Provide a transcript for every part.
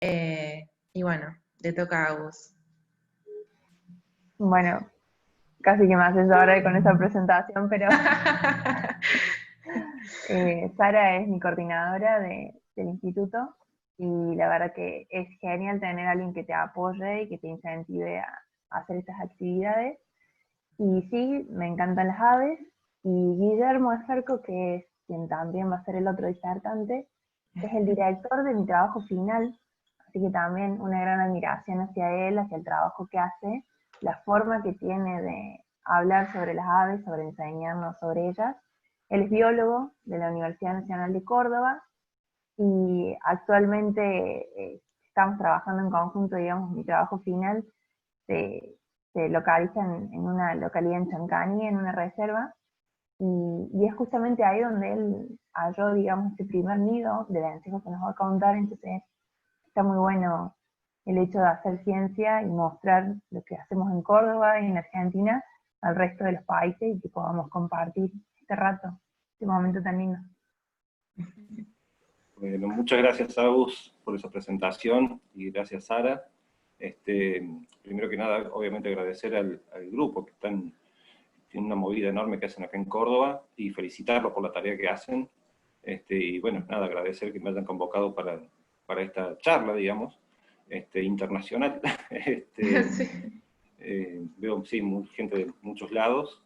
Y bueno, te toca a vos. Bueno, casi que me haces llorar con esta presentación, pero Sara es mi coordinadora del instituto y la verdad que es genial tener a alguien que te apoye y que te incentive a hacer estas actividades. Y sí, me encantan las aves. Y Guillermo Eferco, que es quien también va a ser el otro disertante, es el director de mi trabajo final, así que también una gran admiración hacia él, hacia el trabajo que hace, la forma que tiene de hablar sobre las aves, sobre enseñarnos sobre ellas. Él es biólogo de la Universidad Nacional de Córdoba y actualmente estamos trabajando en conjunto, digamos, mi trabajo final se, se localiza en una localidad en Chancani, en una reserva, y es justamente ahí donde él halló, digamos, este primer nido de vencejos que nos va a contar. Entonces está muy bueno el hecho de hacer ciencia y mostrar lo que hacemos en Córdoba y en Argentina al resto de los países y que podamos compartir este rato, este momento tan lindo. Bueno, muchas gracias, Agus, por esa presentación, y gracias, Sara. Primero que nada, obviamente agradecer al grupo que tiene una movida enorme que hacen acá en Córdoba, y felicitarlos por la tarea que hacen. Y bueno, nada, agradecer que me hayan convocado para esta charla, digamos, internacional. Sí. Veo, sí, gente de muchos lados.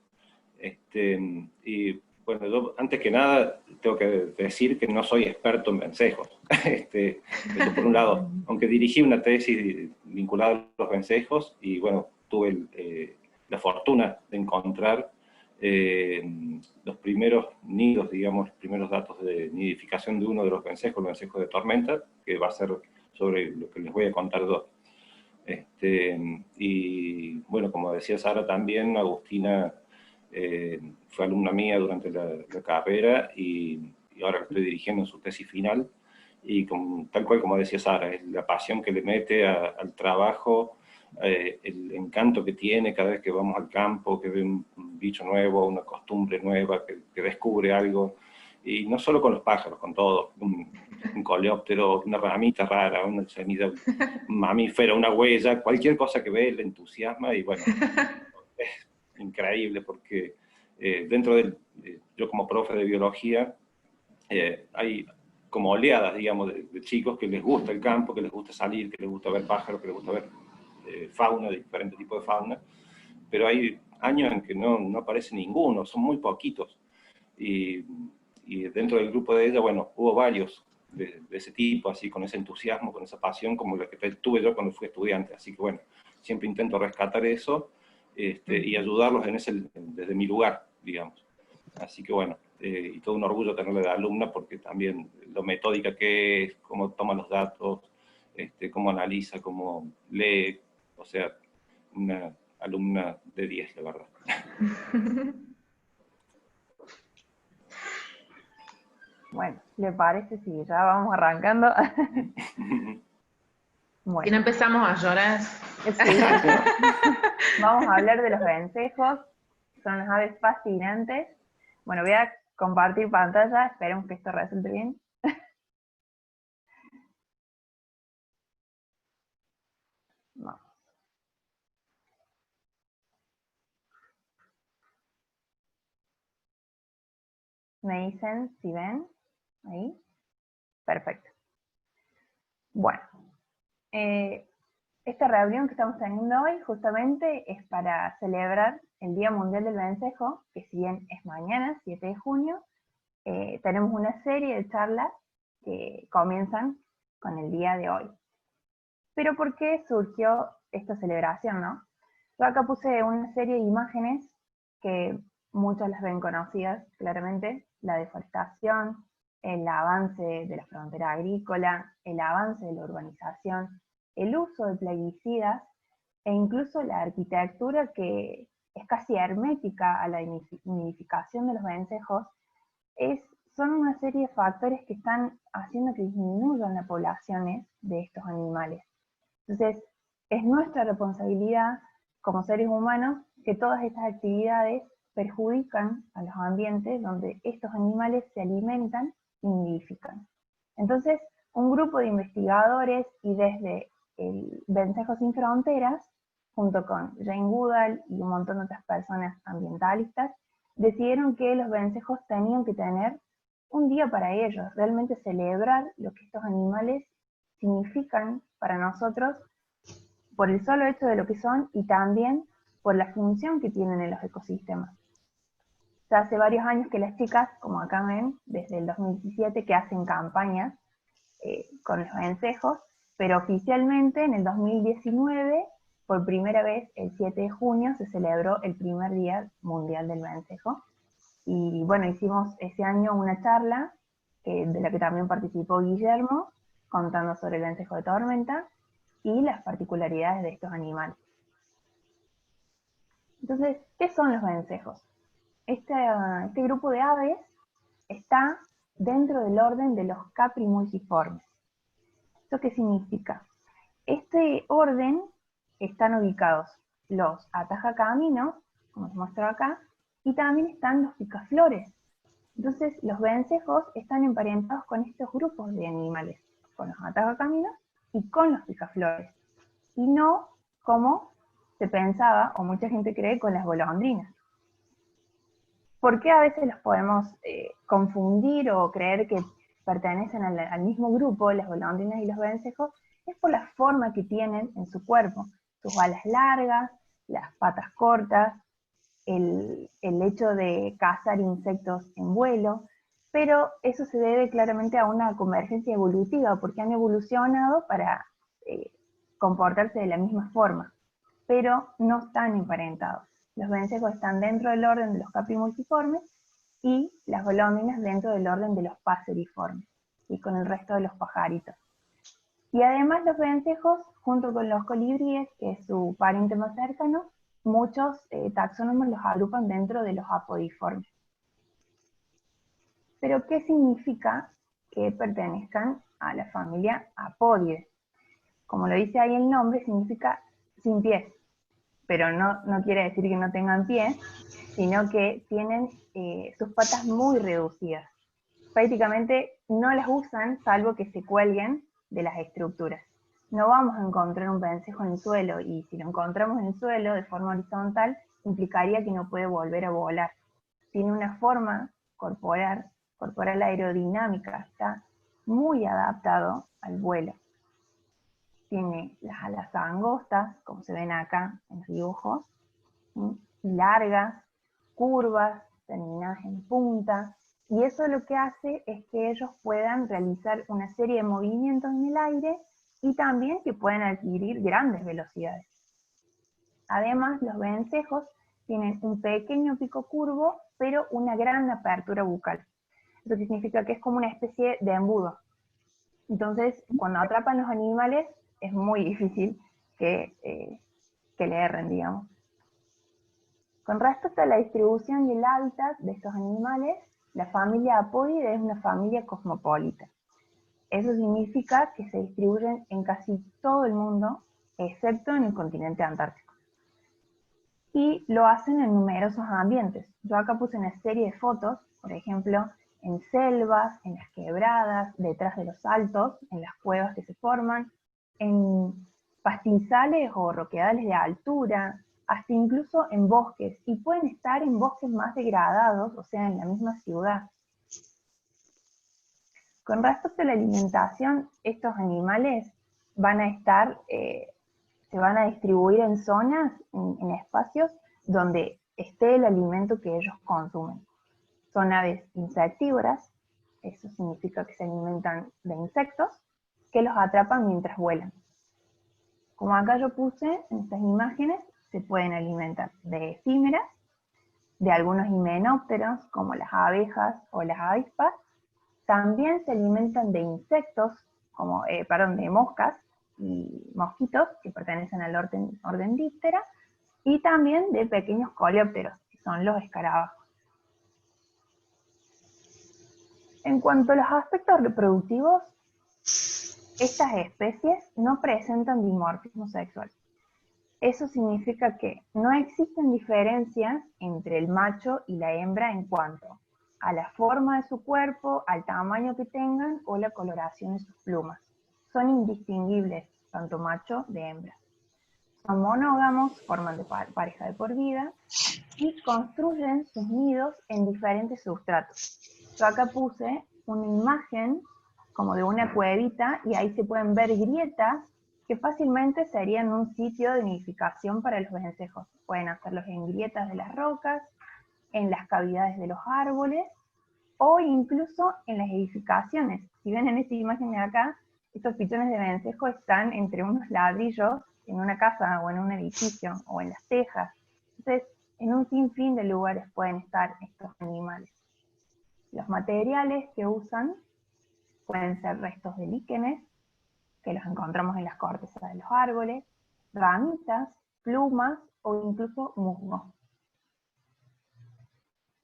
Y bueno, yo antes que nada tengo que decir que no soy experto en vencejos. Eso por un lado, aunque dirigí una tesis vinculada a los vencejos, y bueno, tuve la fortuna de encontrar los primeros nidos, digamos, los primeros datos de nidificación de uno de los vencejos, el vencejo de tormenta, que va a ser sobre lo que les voy a contar yo. Y bueno, como decía Sara también, Agustina fue alumna mía durante la carrera, y ahora la estoy dirigiendo en su tesis final, y tal cual como decía Sara, es la pasión que le mete al trabajo, el encanto que tiene cada vez que vamos al campo, que ve un bicho nuevo, una costumbre nueva, que descubre algo, y no solo con los pájaros, con todo, un coleóptero, una ramita rara, una semilla, un mamífero, una huella, cualquier cosa que ve le entusiasma, y bueno, es increíble porque dentro yo como profe de biología, hay como oleadas, digamos, de chicos que les gusta el campo, que les gusta salir, que les gusta ver pájaros, que les gusta ver fauna, de diferentes tipos de fauna, pero hay años en que no aparece ninguno, son muy poquitos. Y dentro del grupo de ella, bueno, hubo varios de ese tipo, así, con ese entusiasmo, con esa pasión, como la que tuve yo cuando fui estudiante. Así que bueno, siempre intento rescatar eso, y ayudarlos desde mi lugar, digamos. Así que bueno, y todo un orgullo tenerle de alumna, porque también lo metódica que es, cómo toma los datos, cómo analiza, cómo lee, o sea, una alumna de 10, la verdad. Bueno, ¿le parece si ya vamos arrancando? Si no empezamos a llorar. Sí. Vamos a hablar de los vencejos. Son unas aves fascinantes. Bueno, voy a compartir pantalla. Esperemos que esto resulte bien. Vamos. Me dicen si ven. Ahí. Perfecto. Bueno. Esta reunión que estamos teniendo hoy justamente es para celebrar el Día Mundial del Vencejo, que si bien es mañana, 7 de junio, tenemos una serie de charlas que comienzan con el día de hoy. Pero ¿por qué surgió esta celebración, no? Yo acá puse una serie de imágenes que muchas las ven conocidas claramente: la deforestación, el avance de la frontera agrícola, el avance de la urbanización, el uso de plaguicidas e incluso la arquitectura que es casi hermética a la nidificación de los vencejos. Son una serie de factores que están haciendo que disminuyan las poblaciones de estos animales. Entonces, es nuestra responsabilidad como seres humanos que todas estas actividades perjudican a los ambientes donde estos animales se alimentan y nidifican. Entonces, un grupo de investigadores y desde el Vencejos Sin Fronteras, junto con Jane Goodall y un montón de otras personas ambientalistas, decidieron que los vencejos tenían que tener un día para ellos, realmente celebrar lo que estos animales significan para nosotros por el solo hecho de lo que son y también por la función que tienen en los ecosistemas. Ya hace varios años que las chicas, como acá ven, desde el 2017, que hacen campañas con los vencejos, pero oficialmente en el 2019, por primera vez, el 7 de junio, se celebró el primer Día Mundial del Vencejo. Y bueno, hicimos ese año una charla, de la que también participó Guillermo, contando sobre el vencejo de tormenta y las particularidades de estos animales. Entonces, ¿qué son los vencejos? Este grupo de aves está dentro del orden de los caprimulgiformes. ¿Esto qué significa? Este orden están ubicados los atajacaminos, como os muestro acá, y también están los picaflores. Entonces, los vencejos están emparentados con estos grupos de animales, con los atajacaminos y con los picaflores, y no como se pensaba, o mucha gente cree, con las golondrinas. ¿Por qué a veces los podemos confundir o creer que pertenecen al mismo grupo, las golondrinas y los vencejos? Es por la forma que tienen en su cuerpo, sus alas largas, las patas cortas, el hecho de cazar insectos en vuelo, pero eso se debe claramente a una convergencia evolutiva, porque han evolucionado para comportarse de la misma forma, pero no están emparentados. Los vencejos están dentro del orden de los caprimulgiformes y las golondrinas dentro del orden de los paseriformes, y con el resto de los pajaritos. Y además los vencejos, junto con los colibríes, que es su pariente más cercano, muchos taxónomos los agrupan dentro de los apodiformes. Pero, ¿qué significa que pertenezcan a la familia Apodidae? Como lo dice ahí el nombre, significa sin pies, pero no quiere decir que no tengan pies, sino que tienen sus patas muy reducidas. Prácticamente no las usan salvo que se cuelguen de las estructuras. No vamos a encontrar un vencejo en el suelo, y si lo encontramos en el suelo de forma horizontal, implicaría que no puede volver a volar. Tiene una forma corporal aerodinámica, está muy adaptado al vuelo. Tiene las alas angostas, como se ven acá en los dibujos, largas, curvas, terminadas en punta, y eso lo que hace es que ellos puedan realizar una serie de movimientos en el aire y también que puedan adquirir grandes velocidades. Además, los vencejos tienen un pequeño pico curvo, pero una gran apertura bucal. Eso significa que es como una especie de embudo. Entonces, cuando atrapan los animales, es muy difícil que le erren, digamos. Con respecto a la distribución y el hábitat de estos animales, la familia Apodidae es una familia cosmopolita. Eso significa que se distribuyen en casi todo el mundo, excepto en el continente antártico. Y lo hacen en numerosos ambientes. Yo acá puse una serie de fotos, por ejemplo, en selvas, en las quebradas, detrás de los saltos, en las cuevas que se forman, en pastizales o roquedales de altura, hasta incluso en bosques, y pueden estar en bosques más degradados, o sea, en la misma ciudad. Con respecto a la alimentación, estos animales van a estar, se van a distribuir en zonas, en espacios donde esté el alimento que ellos consumen. Son aves insectívoras, eso significa que se alimentan de insectos, que los atrapan mientras vuelan. Como acá yo puse en estas imágenes, se pueden alimentar de efímeras, de algunos himenópteros, como las abejas o las avispas. También se alimentan de insectos, de moscas y mosquitos, que pertenecen al orden Diptera, y también de pequeños coleópteros, que son los escarabajos. En cuanto a los aspectos reproductivos, estas especies no presentan dimorfismo sexual. Eso significa que no existen diferencias entre el macho y la hembra en cuanto a la forma de su cuerpo, al tamaño que tengan o la coloración de sus plumas. Son indistinguibles, tanto macho de hembra. Son monógamos, forman de pareja de por vida y construyen sus nidos en diferentes sustratos. Yo acá puse una imagen como de una cuevita y ahí se pueden ver grietas que fácilmente serían un sitio de nidificación para los vencejos. Pueden hacerlos en grietas de las rocas, en las cavidades de los árboles o incluso en las edificaciones. Si ven en esta imagen de acá, estos pichones de vencejo están entre unos ladrillos en una casa o en un edificio o en las tejas. Entonces, en un sinfín de lugares pueden estar estos animales. Los materiales que usan pueden ser restos de líquenes, que los encontramos en las cortezas de los árboles, ramitas, plumas o incluso musgo.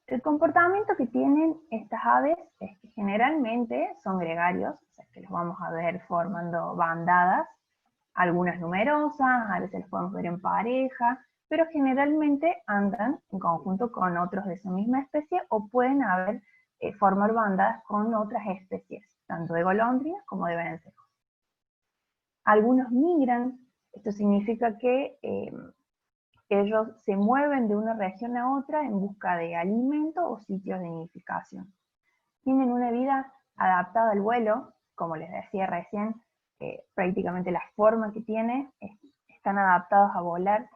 El comportamiento que tienen estas aves es que generalmente son gregarios, o sea que los vamos a ver formando bandadas, algunas numerosas, a veces los podemos ver en pareja, pero generalmente andan en conjunto con otros de su misma especie o pueden formar bandadas con otras especies, tanto de golondrinas como de vencejos. Algunos migran, esto significa que ellos se mueven de una región a otra en busca de alimento o sitios de nidificación. Tienen una vida adaptada al vuelo, como les decía recién, prácticamente la forma que tiene, están adaptados a volar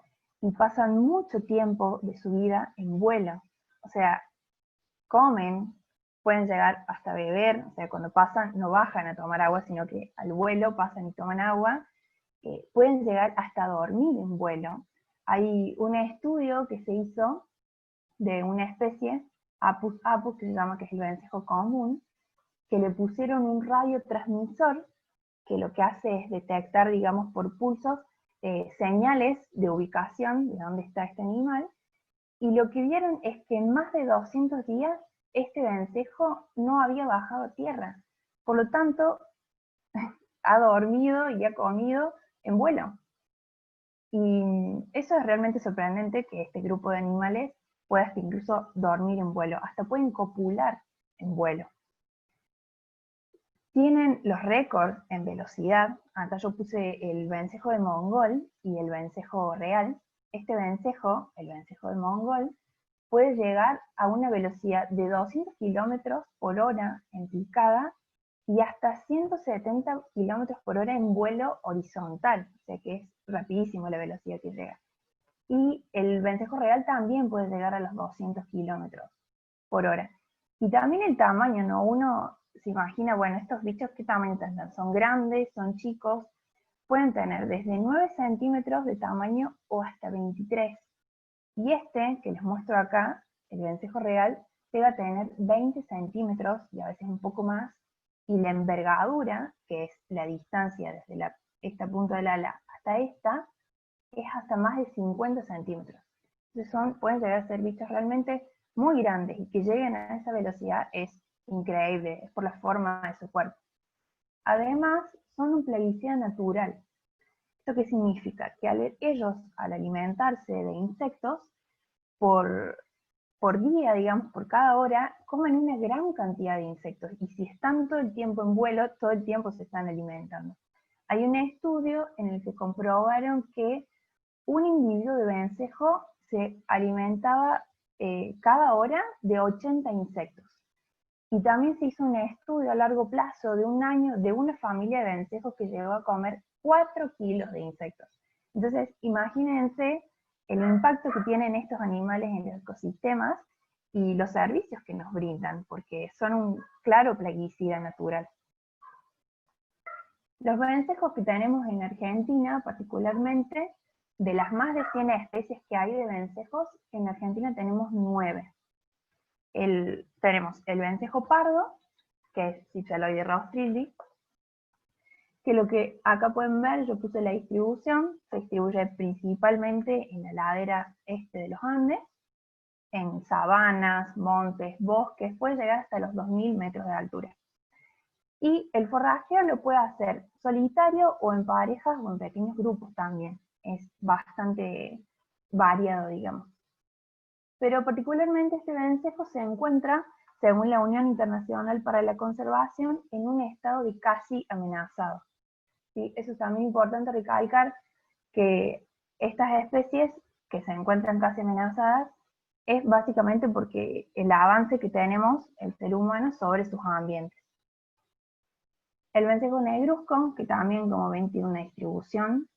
y pasan mucho tiempo de su vida en vuelo. O sea, comen, pueden llegar hasta beber, o sea, cuando pasan no bajan a tomar agua, sino que al vuelo pasan y toman agua, pueden llegar hasta dormir en vuelo. Hay un estudio que se hizo de una especie, Apus apus, que se llama, que es el vencejo común, que le pusieron un radiotransmisor que lo que hace es detectar, digamos, por pulsos, señales de ubicación de dónde está este animal, y lo que vieron es que en más de 200 días este vencejo no había bajado a tierra. Por lo tanto, ha dormido y ha comido en vuelo. Y eso es realmente sorprendente, que este grupo de animales pueda hasta incluso dormir en vuelo, hasta pueden copular en vuelo. Tienen los récords en velocidad. Acá yo puse el vencejo de Mongol y el vencejo real. Este vencejo, el vencejo de Mongol, puede llegar a una velocidad de 200 km por hora en picada y hasta 170 km por hora en vuelo horizontal, o sea que es rapidísimo la velocidad que llega. Y el vencejo real también puede llegar a los 200 km por hora. Y también el tamaño, ¿no? Uno se imagina, bueno, estos bichos, ¿qué tamaño tendrán? Son grandes, son chicos, pueden tener desde 9 centímetros de tamaño o hasta 23. Y este, que les muestro acá, el vencejo real, llega a tener 20 centímetros y a veces un poco más, y la envergadura, que es la distancia desde esta punta del ala hasta esta, es hasta más de 50 centímetros. Entonces pueden llegar a ser bichos realmente muy grandes, y que lleguen a esa velocidad es increíble, es por la forma de su cuerpo. Además, son un plaguicida natural. ¿Esto qué significa? Que ellos, al alimentarse de insectos, por día, digamos, por cada hora, comen una gran cantidad de insectos, y si están todo el tiempo en vuelo, todo el tiempo se están alimentando. Hay un estudio en el que comprobaron que un individuo de vencejo se alimentaba cada hora de 80 insectos. Y también se hizo un estudio a largo plazo de un año de una familia de vencejos que llegó a comer 4 kilos de insectos. Entonces, imagínense el impacto que tienen estos animales en los ecosistemas y los servicios que nos brindan, porque son un claro plaguicida natural. Los vencejos que tenemos en Argentina, particularmente, de las más de 100 especies que hay de vencejos, en Argentina tenemos 9. Tenemos el vencejo pardo, que es Cicaloide rostrili, que lo que acá pueden ver, yo puse la distribución, se distribuye principalmente en la ladera este de los Andes, en sabanas, montes, bosques, puede llegar hasta los 2000 metros de altura. Y el forrajeo lo puede hacer solitario o en parejas o en pequeños grupos también. Es bastante variado, digamos. Pero particularmente este vencejo se encuentra según la Unión Internacional para la Conservación, en un estado de casi amenazado. ¿Sí? Eso es también importante recalcar, que estas especies que se encuentran casi amenazadas es básicamente porque el avance que tenemos el ser humano sobre sus ambientes. El vencejo negruzco, que también, como ven, tiene una distribución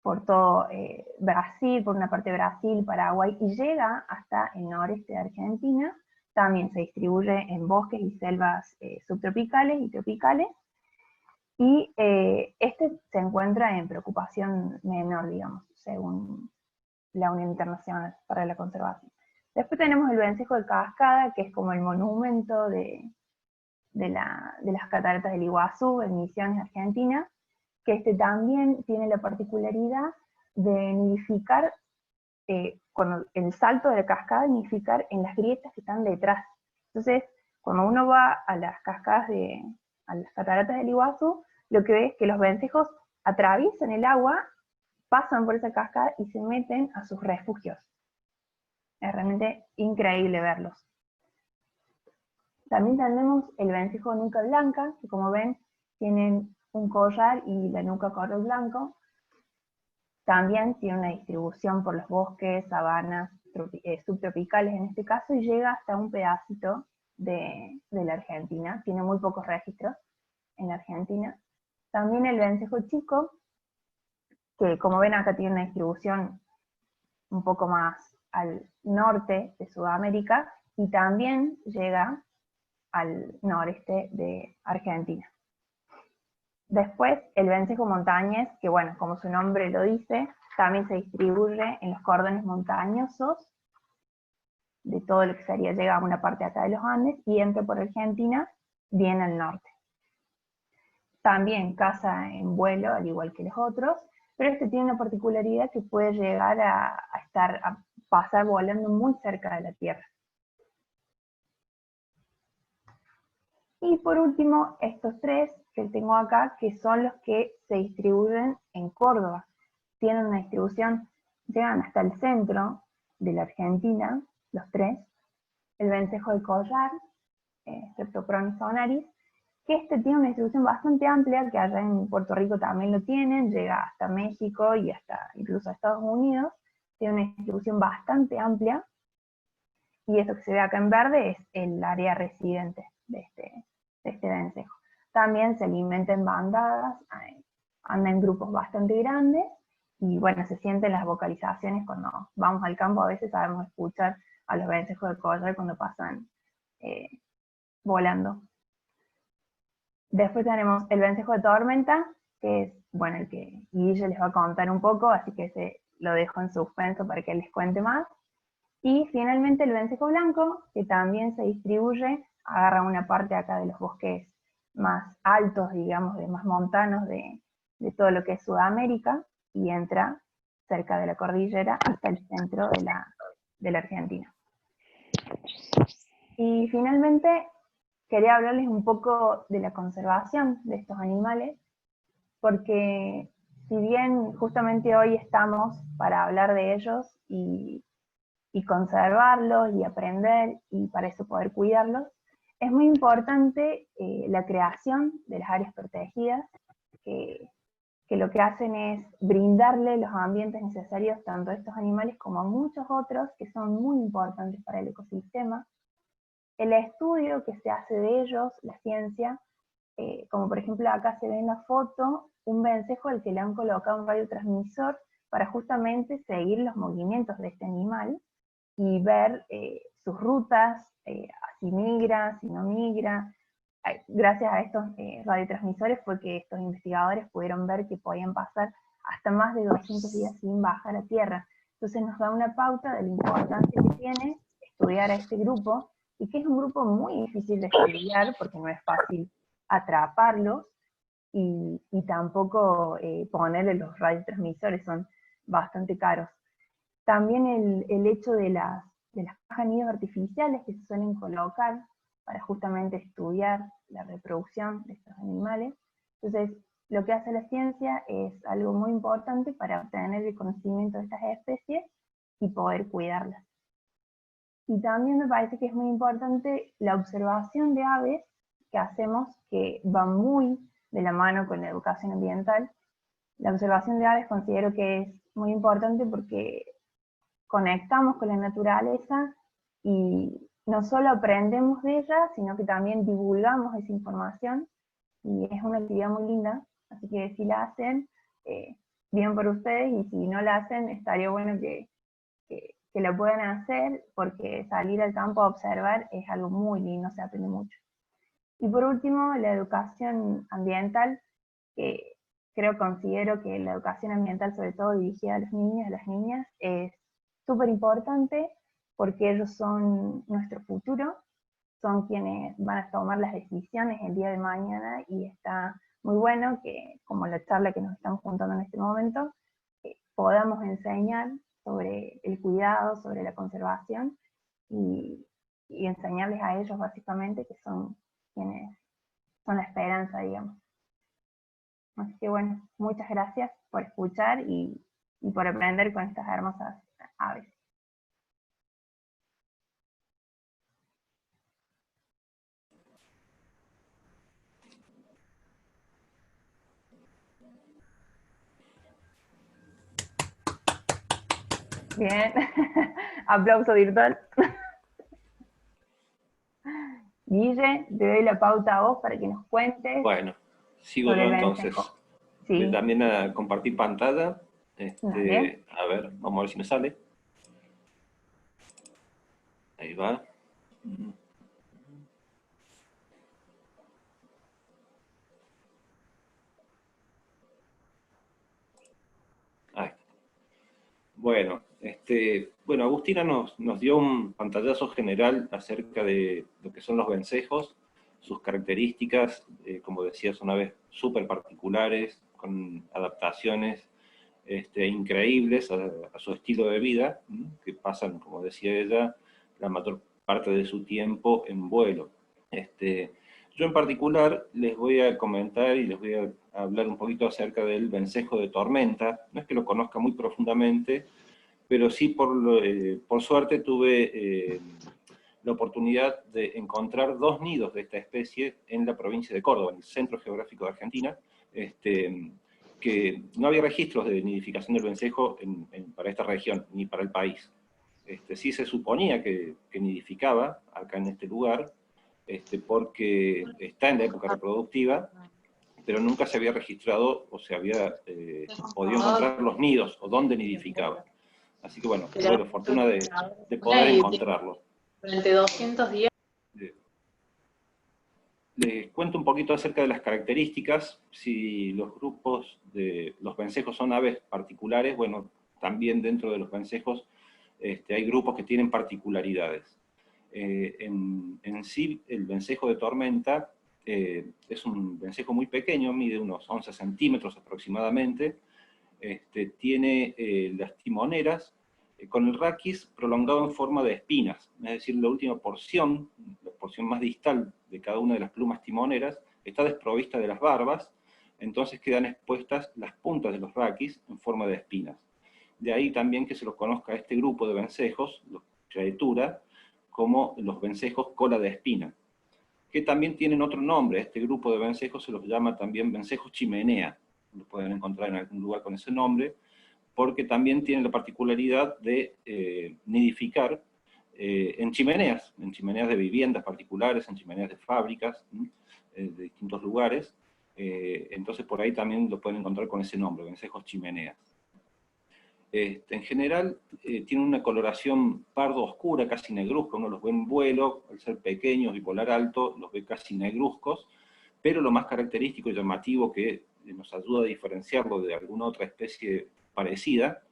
por todo Brasil, por una parte de Brasil, Paraguay, y llega hasta el noreste de Argentina. También se distribuye en bosques y selvas subtropicales y tropicales, y este se encuentra en preocupación menor, digamos, según la Unión Internacional para la Conservación. Después tenemos el vencejo de cascada, que es como el monumento de las cataratas del Iguazú, en Misiones, Argentina, que este también tiene la particularidad de nidificar, cuando el salto de la cascada, nidificar en las grietas que están detrás. Entonces, cuando uno va a las cascadas a las cataratas del Iguazú, lo que ve es que los vencejos atraviesan el agua, pasan por esa cascada y se meten a sus refugios. Es realmente increíble verlos. También tenemos el vencejo de nuca blanca, que como ven, tienen un collar y la nuca color blanco. También tiene una distribución por los bosques, sabanas, subtropicales en este caso, y llega hasta un pedacito de la Argentina. Tiene muy pocos registros en la Argentina. También el vencejo chico, que como ven acá tiene una distribución un poco más al norte de Sudamérica, y también llega al noreste de Argentina. Después el vencejo montañés, que bueno, como su nombre lo dice, también se distribuye en los cordones montañosos de todo lo que sería, llega a una parte de acá de los Andes y entra por Argentina, bien al norte. También caza en vuelo, al igual que los otros, pero este tiene una particularidad que puede llegar a pasar volando muy cerca de la Tierra. Y por último, estos tres que tengo acá, que son los que se distribuyen en Córdoba. Tienen una distribución, llegan hasta el centro de la Argentina, los tres. El vencejo de collar, Streptococcus sonaris, que este tiene una distribución bastante amplia, que allá en Puerto Rico también lo tienen, llega hasta México y hasta incluso a Estados Unidos. Tiene una distribución bastante amplia, y esto que se ve acá en verde es el área residente de este vencejo. También se alimenta en bandadas, anda en grupos bastante grandes, y bueno, se sienten las vocalizaciones cuando vamos al campo. A veces sabemos escuchar a los vencejos de collar cuando pasan volando. Después tenemos el vencejo de tormenta, que es, bueno, el que Guille les va a contar un poco, así que lo dejo en suspenso para que él les cuente más. Y finalmente el vencejo blanco, que también se distribuye, agarra una parte acá de los bosques más altos, digamos, de más montanos de todo lo que es Sudamérica, y entra cerca de la cordillera hasta el centro de la Argentina. Y finalmente quería hablarles un poco de la conservación de estos animales, porque si bien justamente hoy estamos para hablar de ellos y conservarlos y aprender, y para eso poder cuidarlos, es muy importante la creación de las áreas protegidas, que lo que hacen es brindarle los ambientes necesarios tanto a estos animales como a muchos otros que son muy importantes para el ecosistema. El estudio que se hace de ellos, la ciencia, como por ejemplo acá se ve en la foto, un vencejo al que le han colocado un radiotransmisor para justamente seguir los movimientos de este animal y ver sus rutas, si migra, si no migra. Gracias a estos radiotransmisores fue que estos investigadores pudieron ver que podían pasar hasta más de 200 días sin bajar a tierra. Entonces nos da una pauta de la importancia que tiene estudiar a este grupo, y que es un grupo muy difícil de estudiar porque no es fácil atraparlos, y tampoco ponerle los radiotransmisores, son bastante caros. También el hecho de las cajas nidos artificiales que se suelen colocar para justamente estudiar la reproducción de estos animales. Entonces, lo que hace la ciencia es algo muy importante para obtener el conocimiento de estas especies y poder cuidarlas. Y también me parece que es muy importante la observación de aves que hacemos, que va muy de la mano con la educación ambiental. La observación de aves considero que es muy importante porque conectamos con la naturaleza y no solo aprendemos de ella, sino que también divulgamos esa información, y es una actividad muy linda, así que si la hacen, bien por ustedes, y si no la hacen, estaría bueno que la puedan hacer, porque salir al campo a observar es algo muy lindo, se aprende mucho. Y por último, la educación ambiental, que considero que la educación ambiental, sobre todo dirigida a los niños, a las niñas, es súper importante, porque ellos son nuestro futuro, son quienes van a tomar las decisiones el día de mañana, y está muy bueno que, como la charla que nos estamos juntando en este momento, podamos enseñar sobre el cuidado, sobre la conservación, y enseñarles a ellos básicamente, que son quienes son la esperanza, digamos. Así que bueno, muchas gracias por escuchar y por aprender con estas hermosas aves. Bien, aplauso virtual. Guille, te doy la pauta a vos para que nos cuentes. Bueno, sigo sobre yo el entonces. vencejo. Voy Sí, también a compartir pantalla. dale. A ver, vamos a ver si me sale. Ahí va. Ahí está. Bueno, Agustina nos dio un pantallazo general acerca de lo que son los vencejos, sus características, como decía, son aves súper particulares, con adaptaciones increíbles a su estilo de vida, que pasan, como decía ella, la mayor parte de su tiempo en vuelo. Yo en particular les voy a comentar y les voy a hablar un poquito acerca del vencejo de tormenta. No es que lo conozca muy profundamente, pero sí por suerte tuve la oportunidad de encontrar 2 nidos de esta especie en la provincia de Córdoba, en el centro geográfico de Argentina, que no había registros de nidificación del vencejo para esta región, ni para el país. Sí se suponía que nidificaba acá en este lugar, porque está en la época reproductiva, pero nunca se había registrado o se había podido encontrar los nidos o dónde nidificaba. Así que bueno, tuve la fortuna de poder encontrarlo. Durante 200 días. Les cuento un poquito acerca de las características. Si los grupos de los vencejos son aves particulares, bueno, también dentro de los vencejos hay grupos que tienen particularidades. En sí, el vencejo de tormenta es un vencejo muy pequeño, mide unos 11 centímetros aproximadamente, tiene las timoneras con el raquis prolongado en forma de espinas, es decir, la última porción, la porción más distal de cada una de las plumas timoneras, está desprovista de las barbas, entonces quedan expuestas las puntas de los raquis en forma de espinas. De ahí también que se los conozca a este grupo de vencejos, los Chaetura, como los vencejos cola de espina, que también tienen otro nombre. Este grupo de vencejos se los llama también vencejos chimenea, lo pueden encontrar en algún lugar con ese nombre, porque también tienen la particularidad de nidificar en chimeneas de viviendas particulares, en chimeneas de fábricas, de distintos lugares. Entonces por ahí también lo pueden encontrar con ese nombre, vencejos chimeneas. En general tienen una coloración pardo oscura, casi negruzca, uno los ve en vuelo, al ser pequeños y volar alto, los ve casi negruzcos, pero lo más característico y llamativo que nos ayuda a diferenciarlo de alguna otra especie parecida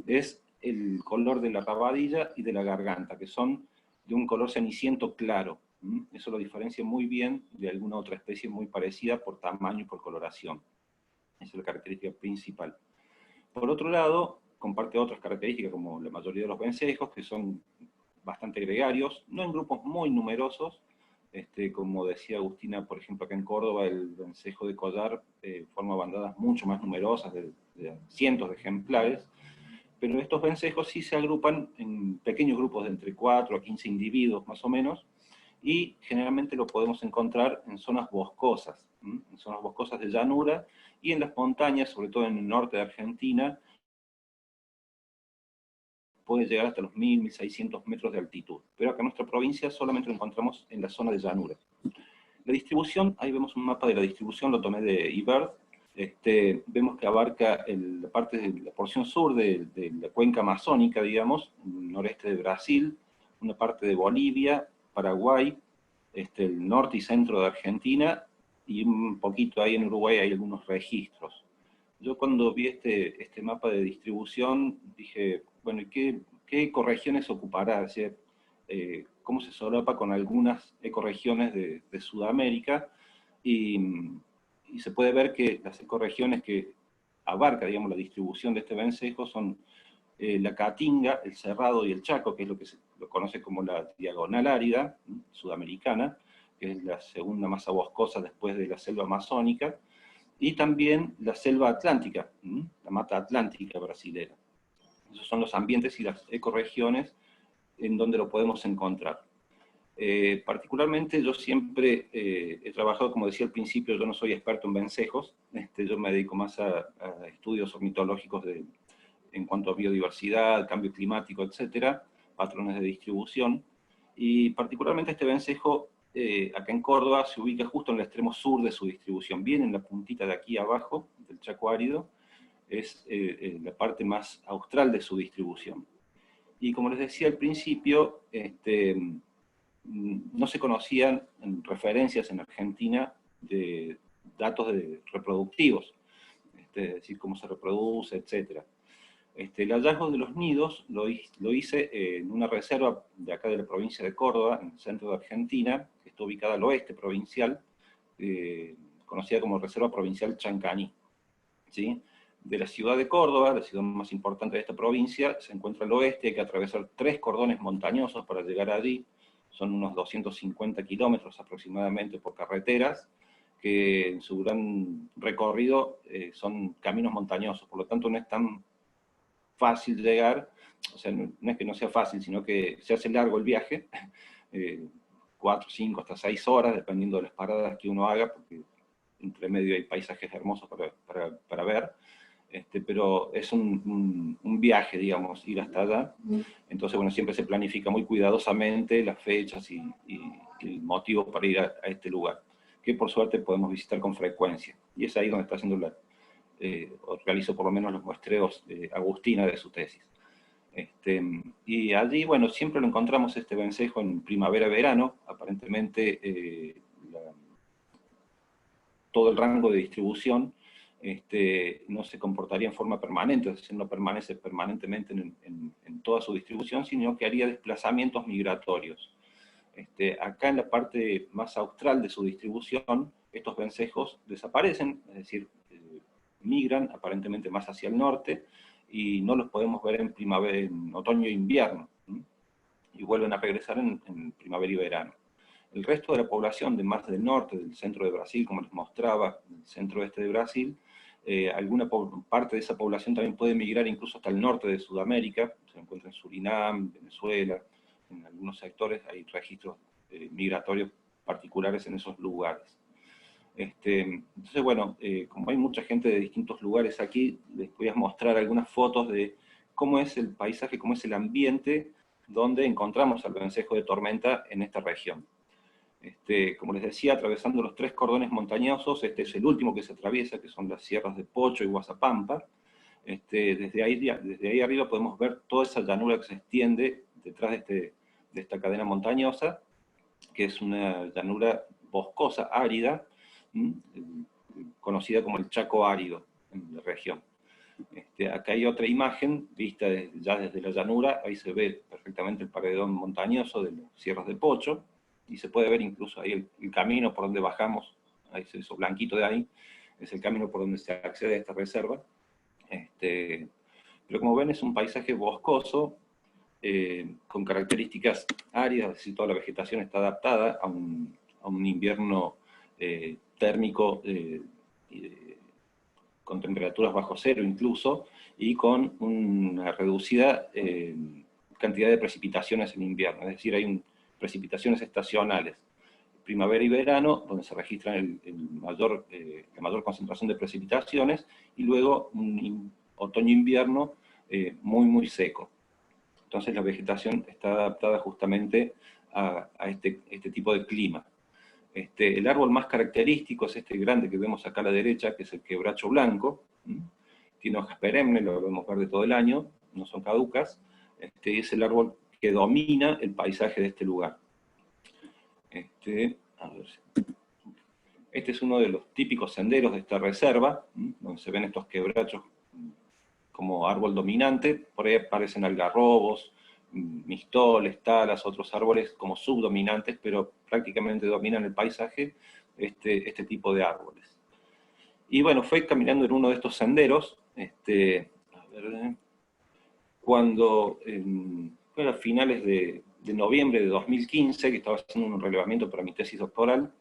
es el color de la rabadilla y de la garganta, que son de un color ceniciento claro. Eso lo diferencia muy bien de alguna otra especie muy parecida por tamaño y por coloración. Esa es la característica principal. Por otro lado, comparte otras características como la mayoría de los vencejos, que son bastante gregarios, no en grupos muy numerosos, como decía Agustina, por ejemplo, acá en Córdoba, el vencejo de collar forma bandadas mucho más numerosas, de cientos de ejemplares, pero estos vencejos sí se agrupan en pequeños grupos de entre 4 a 15 individuos más o menos, y generalmente lo podemos encontrar en zonas boscosas, en zonas boscosas de llanura, y en las montañas, sobre todo en el norte de Argentina, puede llegar hasta los 1000, 1600 metros de altitud. Pero acá en nuestra provincia solamente lo encontramos en la zona de llanura. La distribución, ahí vemos un mapa de la distribución, lo tomé de eBird. Vemos que abarca la parte de la porción sur de la cuenca amazónica, digamos, noreste de Brasil, una parte de Bolivia, Paraguay, el norte y centro de Argentina, y un poquito ahí en Uruguay hay algunos registros. Yo cuando vi este mapa de distribución, dije, bueno, ¿qué ecorregiones ocupará? Es decir, cómo se solapa con algunas ecorregiones de Sudamérica, y se puede ver que las ecorregiones que abarca, digamos, la distribución de este vencejo son la Caatinga, el Cerrado y el Chaco, que es lo que se lo conoce como la diagonal árida sudamericana, que es la segunda masa boscosa después de la selva amazónica, y también la selva atlántica, la mata atlántica brasilera. Esos son los ambientes y las ecorregiones en donde lo podemos encontrar. Particularmente yo siempre he trabajado, como decía al principio, yo no soy experto en vencejos, yo me dedico más a estudios ornitológicos en cuanto a biodiversidad, cambio climático, etcétera, patrones de distribución, y particularmente este vencejo, acá en Córdoba, se ubica justo en el extremo sur de su distribución, bien en la puntita de aquí abajo, del Chaco árido, es la parte más austral de su distribución. Y como les decía al principio, no se conocían referencias en Argentina de datos reproductivos, es decir, cómo se reproduce, etc. El hallazgo de los nidos lo hice en una reserva de acá de la provincia de Córdoba, en el centro de Argentina, que está ubicada al oeste provincial, conocida como Reserva Provincial Chancaní, ¿sí? De la ciudad de Córdoba, la ciudad más importante de esta provincia, se encuentra al oeste, hay que atravesar 3 cordones montañosos para llegar allí, son unos 250 kilómetros aproximadamente por carreteras, que en su gran recorrido son caminos montañosos, por lo tanto no es tan fácil llegar, o sea, no es que no sea fácil, sino que se hace largo el viaje, 4, 5, hasta 6 horas, dependiendo de las paradas que uno haga, porque entre medio hay paisajes hermosos para ver, pero es un viaje, digamos, ir hasta allá. Entonces, bueno, siempre se planifica muy cuidadosamente las fechas y el motivo para ir a este lugar, que por suerte podemos visitar con frecuencia. Y es ahí donde está haciendo o realizo por lo menos los muestreos de Agustina de su tesis. Y allí, bueno, siempre lo encontramos este vencejo en primavera-verano, aparentemente todo el rango de distribución no se comportaría en forma permanente, es decir, no permanece permanentemente en toda su distribución, sino que haría desplazamientos migratorios. Acá en la parte más austral de su distribución, estos vencejos desaparecen, es decir, migran aparentemente más hacia el norte, y no los podemos ver en primavera, en otoño e invierno, y vuelven a regresar en primavera y verano. El resto de la población de más del norte, del centro de Brasil, como les mostraba, el centro-este de Brasil, alguna parte de esa población también puede migrar incluso hasta el norte de Sudamérica, se encuentra en Surinam, Venezuela, en algunos sectores hay registros migratorios particulares en esos lugares. Entonces, bueno, como hay mucha gente de distintos lugares aquí, les voy a mostrar algunas fotos de cómo es el paisaje, cómo es el ambiente donde encontramos al vencejo de tormenta en esta región. Como les decía, atravesando los 3 cordones montañosos, este es el último que se atraviesa, que son las sierras de Pocho y Guazapampa. Desde ahí arriba podemos ver toda esa llanura que se extiende detrás de esta cadena montañosa, que es una llanura boscosa, árida, conocida como el Chaco árido en la región. Acá hay otra imagen, vista ya desde la llanura, ahí se ve perfectamente el paredón montañoso de las sierras de Pocho, y se puede ver incluso ahí el camino por donde bajamos, ahí eso blanquito de ahí, es el camino por donde se accede a esta reserva. Pero como ven es un paisaje boscoso, con características áridas, es decir, toda la vegetación está adaptada a un invierno térmico con temperaturas bajo cero incluso, y con una reducida cantidad de precipitaciones en invierno, es decir, hay precipitaciones estacionales, primavera y verano, donde se registra la mayor concentración de precipitaciones, y luego un otoño-invierno muy seco. Entonces la vegetación está adaptada justamente a este tipo de clima. El árbol más característico es este grande que vemos acá a la derecha, que es el quebracho blanco. Tiene hojas perennes, lo vemos verde todo el año, no son caducas. Es el árbol que domina el paisaje de este lugar. Este es uno de los típicos senderos de esta reserva, donde se ven estos quebrachos como árbol dominante. Por ahí aparecen algarrobos, mistoles, talas, otros árboles como subdominantes, pero prácticamente dominan el paisaje este tipo de árboles. Y bueno, fue caminando en uno de estos senderos, cuando fue a finales de noviembre de 2015, que estaba haciendo un relevamiento para mi tesis doctoral,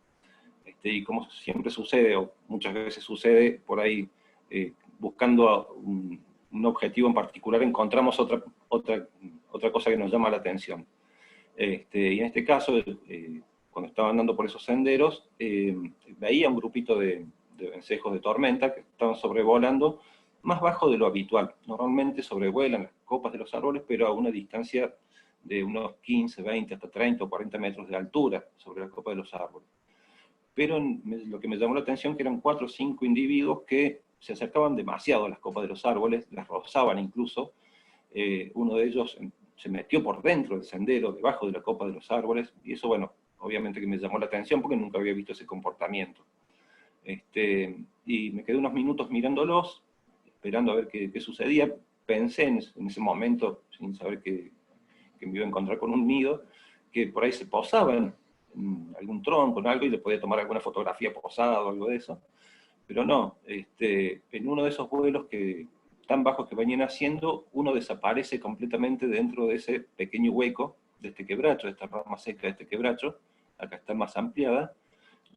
y como siempre sucede, o muchas veces sucede, por ahí buscando un objetivo en particular, encontramos otra cosa que nos llama la atención. Y en este caso, cuando estaba andando por esos senderos, veía un grupito de vencejos de tormenta que estaban sobrevolando más bajo de lo habitual. Normalmente sobrevuelan las copas de los árboles, pero a una distancia de unos 15, 20, hasta 30 o 40 metros de altura sobre la copa de los árboles. Pero lo que me llamó la atención que eran 4 o 5 individuos que se acercaban demasiado a las copas de los árboles, las rozaban incluso. Uno de ellos se metió por dentro del sendero, debajo de la copa de los árboles, y eso, bueno, obviamente que me llamó la atención porque nunca había visto ese comportamiento. Y me quedé unos minutos mirándolos, esperando a ver qué sucedía. Pensé en ese momento, sin saber que me iba a encontrar con un nido, que por ahí se posaban en algún tronco, en algo, y le podía tomar alguna fotografía posada o algo de eso. Pero no, en uno de esos vuelos tan bajos que venían haciendo, uno desaparece completamente dentro de ese pequeño hueco de este quebracho, de esta rama seca de este quebracho. Acá está más ampliada.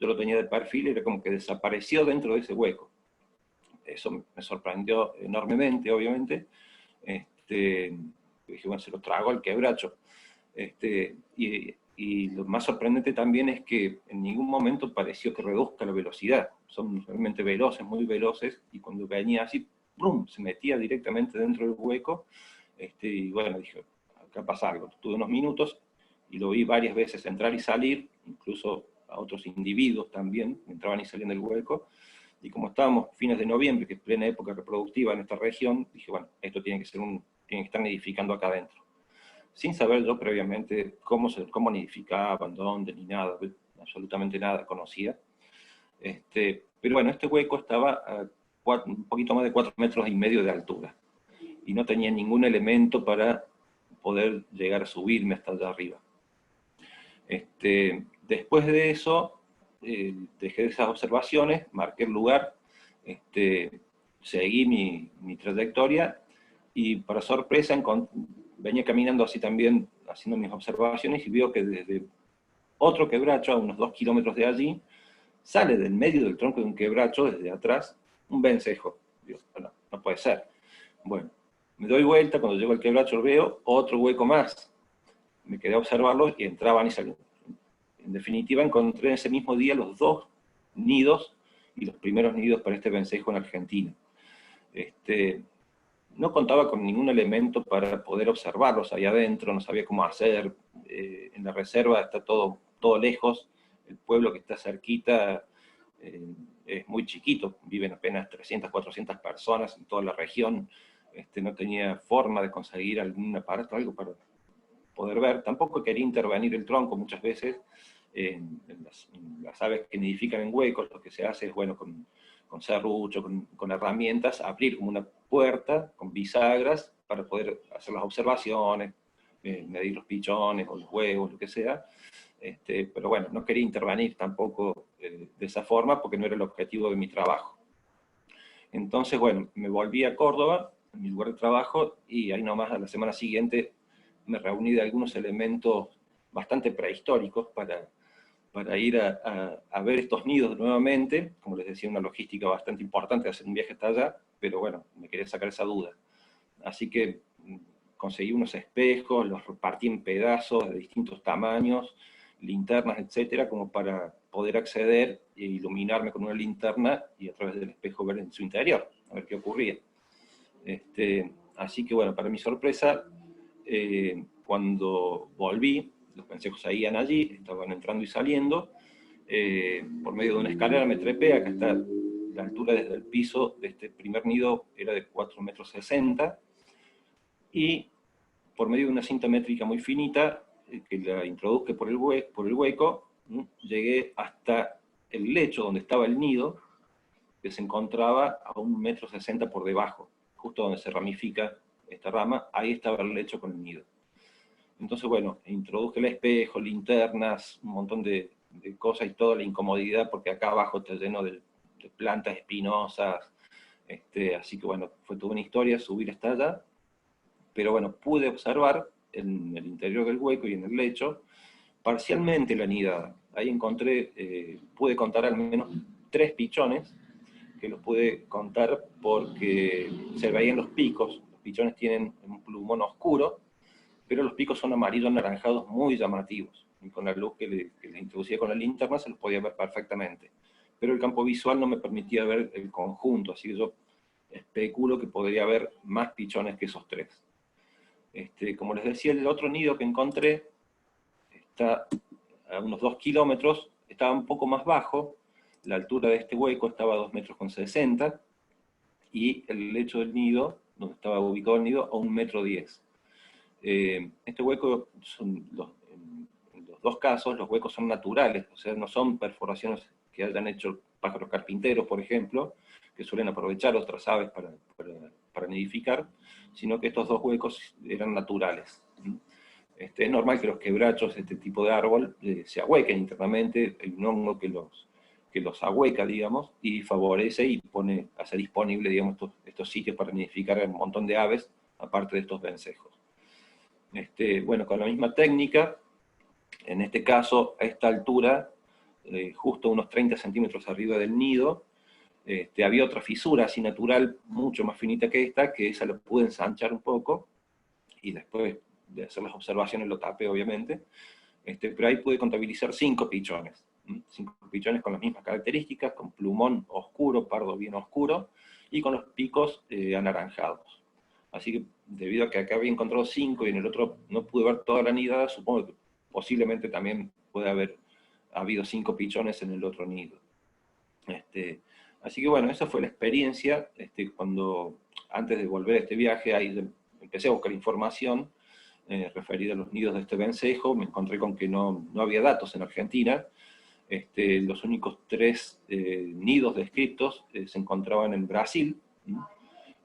Yo lo tenía de perfil, era como que desapareció dentro de ese hueco. Eso me sorprendió enormemente, obviamente. Dije, bueno, se lo trago al quebracho. Y lo más sorprendente también es que en ningún momento pareció que reduzca la velocidad. Son realmente veloces, muy veloces, y cuando venía así, ¡brum!, se metía directamente dentro del hueco. Y bueno, dije, acá pasa algo. Tuve unos minutos y lo vi varias veces entrar y salir, incluso a otros individuos también, entraban y salían del hueco. Y como estábamos fines de noviembre, que es plena época reproductiva en esta región, dije, bueno, esto tiene que estar nidificando acá adentro. Sin saber yo previamente cómo nidificaban, dónde, ni nada, absolutamente nada conocía. Pero bueno, este hueco estaba a un poquito más de 4,5 metros de altura, y no tenía ningún elemento para poder llegar a subirme hasta allá arriba. Después de eso, dejé esas observaciones, marqué el lugar, seguí mi trayectoria, y para sorpresa venía caminando así también, haciendo mis observaciones, y veo que desde otro quebracho, a unos 2 kilómetros de allí, sale del medio del tronco de un quebracho, desde atrás, un vencejo. Digo, no puede ser. Bueno, me doy vuelta, cuando llego al quebracho veo otro hueco más. Me quedé a observarlos y entraban y salían. En definitiva, encontré en ese mismo día los 2 nidos, y los primeros nidos para este vencejo en Argentina. No contaba con ningún elemento para poder observarlos ahí adentro, no sabía cómo hacer. En la reserva está todo lejos, el pueblo que está cerquita es muy chiquito, viven apenas 300, 400 personas en toda la región. No tenía forma de conseguir algún aparato, algo para poder ver. Tampoco quería intervenir el tronco muchas veces. En las aves que nidifican en huecos, lo que se hace es, bueno, con serrucho, con herramientas, abrir como una puerta con bisagras para poder hacer las observaciones, medir los pichones o los huevos, lo que sea. Pero bueno, no quería intervenir tampoco de esa forma, porque no era el objetivo de mi trabajo. Entonces, bueno, me volví a Córdoba, en mi lugar de trabajo, y ahí nomás a la semana siguiente me reuní de algunos elementos bastante prehistóricos para para ir a ver estos nidos nuevamente. Como les decía, una logística bastante importante hacer un viaje hasta allá, pero bueno, me quería sacar esa duda. Así que conseguí unos espejos, los repartí en pedazos de distintos tamaños, linternas, etcétera, como para poder acceder e iluminarme con una linterna y a través del espejo ver en su interior, a ver qué ocurría. Así que bueno, para mi sorpresa, cuando volví, los vencejos seguían allí, estaban entrando y saliendo, por medio de una escalera me trepé, acá está la altura desde el piso de este primer nido, era de 4,60 metros, y por medio de una cinta métrica muy finita, que la introduje por el hueco, llegué hasta el lecho donde estaba el nido, que se encontraba a 1,60 metros por debajo, justo donde se ramifica esta rama, ahí estaba el lecho con el nido. Entonces, bueno, introduje el espejo, linternas, un montón de cosas y toda la incomodidad, porque acá abajo está lleno de plantas espinosas, así que bueno, fue toda una historia subir hasta allá, pero bueno, pude observar en el interior del hueco y en el lecho, parcialmente la nidada. Ahí encontré, pude contar al menos 3 pichones, que los pude contar porque se veían los picos. Los pichones tienen un plumón oscuro, pero los picos son amarillos anaranjados muy llamativos, y con la luz que le introducía con la linterna se los podía ver perfectamente. Pero el campo visual no me permitía ver el conjunto, así que yo especulo que podría haber más pichones que esos 3. Como les decía, el otro nido que encontré está a unos 2 kilómetros, estaba un poco más bajo, la altura de este hueco estaba a 2,60 metros, y el lecho del nido, donde estaba ubicado el nido, a 1,10 metros. Este hueco, en los dos casos, los huecos son naturales, o sea, no son perforaciones que hayan hecho pájaros carpinteros, por ejemplo, que suelen aprovechar otras aves para nidificar, sino que estos 2 huecos eran naturales. Es normal que los quebrachos, este tipo de árbol, se ahuequen internamente, hay un hongo que los ahueca, digamos, y favorece y hace disponible, digamos, estos sitios para nidificar a un montón de aves, aparte de estos vencejos. Bueno, con la misma técnica, en este caso, a esta altura, justo unos 30 centímetros arriba del nido, había otra fisura así natural, mucho más finita que esta, que esa la pude ensanchar un poco, y después de hacer las observaciones lo tapé, obviamente, pero ahí pude contabilizar 5 pichones. 5 pichones con las mismas características, con plumón oscuro, pardo bien oscuro, y con los picos anaranjados. Así que, debido a que acá había encontrado 5 y en el otro no pude ver toda la nidada, supongo que posiblemente también puede haber habido 5 pichones en el otro nido. Así que bueno, esa fue la experiencia. Cuando, antes de volver a este viaje, ahí empecé a buscar información referida a los nidos de este vencejo. Me encontré con que no había datos en Argentina. Los únicos 3 nidos descritos se encontraban en Brasil,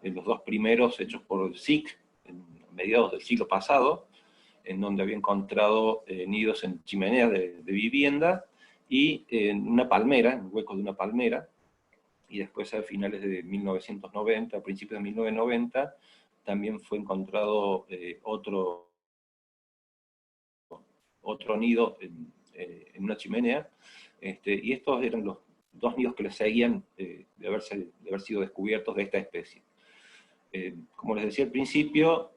los 2 primeros hechos por SIC, a mediados del siglo pasado, en donde había encontrado nidos en chimeneas de vivienda, y en una palmera, en el hueco de una palmera, y después a finales de 1990, a principios de 1990, también fue encontrado otro nido en una chimenea, y estos eran los 2 nidos que le seguían de haber sido descubiertos de esta especie. Como les decía al principio,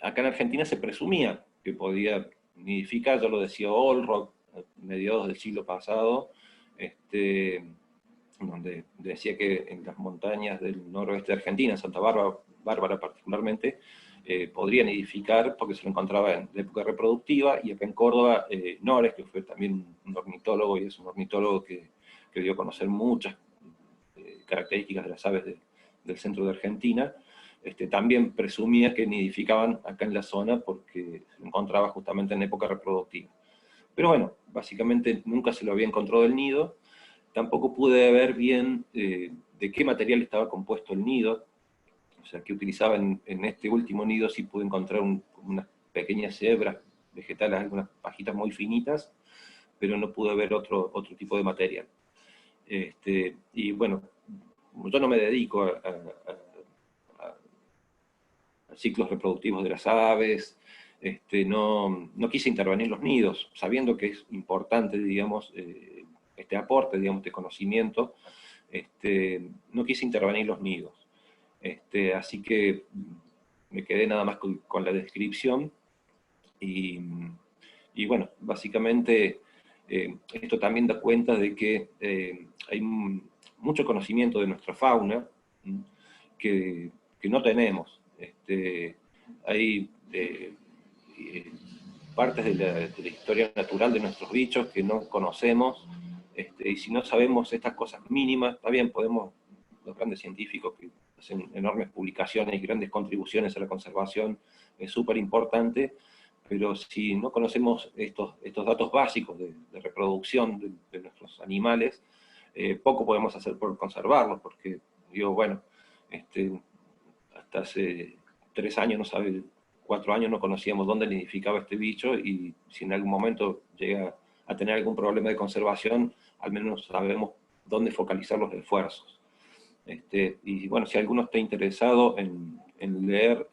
acá en Argentina se presumía que podía nidificar, ya lo decía Olrock, a mediados del siglo pasado, donde decía que en las montañas del noroeste de Argentina, en Santa Bárbara particularmente, podría nidificar porque se lo encontraba en la época reproductiva, y acá en Córdoba, Nores, que fue también un ornitólogo, y es un ornitólogo que dio a conocer muchas características de las aves del centro de Argentina, también presumía que nidificaban acá en la zona porque se lo encontraba justamente en época reproductiva. Pero bueno, básicamente nunca se lo había encontrado el nido. Tampoco pude ver bien de qué material estaba compuesto el nido, o sea, que utilizaba en este último nido. Sí pude encontrar unas pequeñas hebras vegetales, algunas pajitas muy finitas, pero no pude ver otro tipo de material. Y bueno, yo no me dedico a ciclos reproductivos de las aves, no quise intervenir los nidos, sabiendo que es importante, digamos, este aporte, digamos, de conocimiento, no quise intervenir los nidos. Así que me quedé nada más con la descripción, y bueno, básicamente esto también da cuenta de que hay mucho conocimiento de nuestra fauna que no tenemos. Hay partes de la historia natural de nuestros bichos que no conocemos, y si no sabemos estas cosas mínimas, está bien, los grandes científicos que hacen enormes publicaciones y grandes contribuciones a la conservación, es súper importante, pero si no conocemos estos datos básicos de reproducción de nuestros animales, poco podemos hacer por conservarlos, porque, digo, bueno, hasta hace 3 años, 4 años no conocíamos dónde nidificaba este bicho, y si en algún momento llega a tener algún problema de conservación, al menos sabemos dónde focalizar los esfuerzos. Y bueno, si alguno está interesado en leer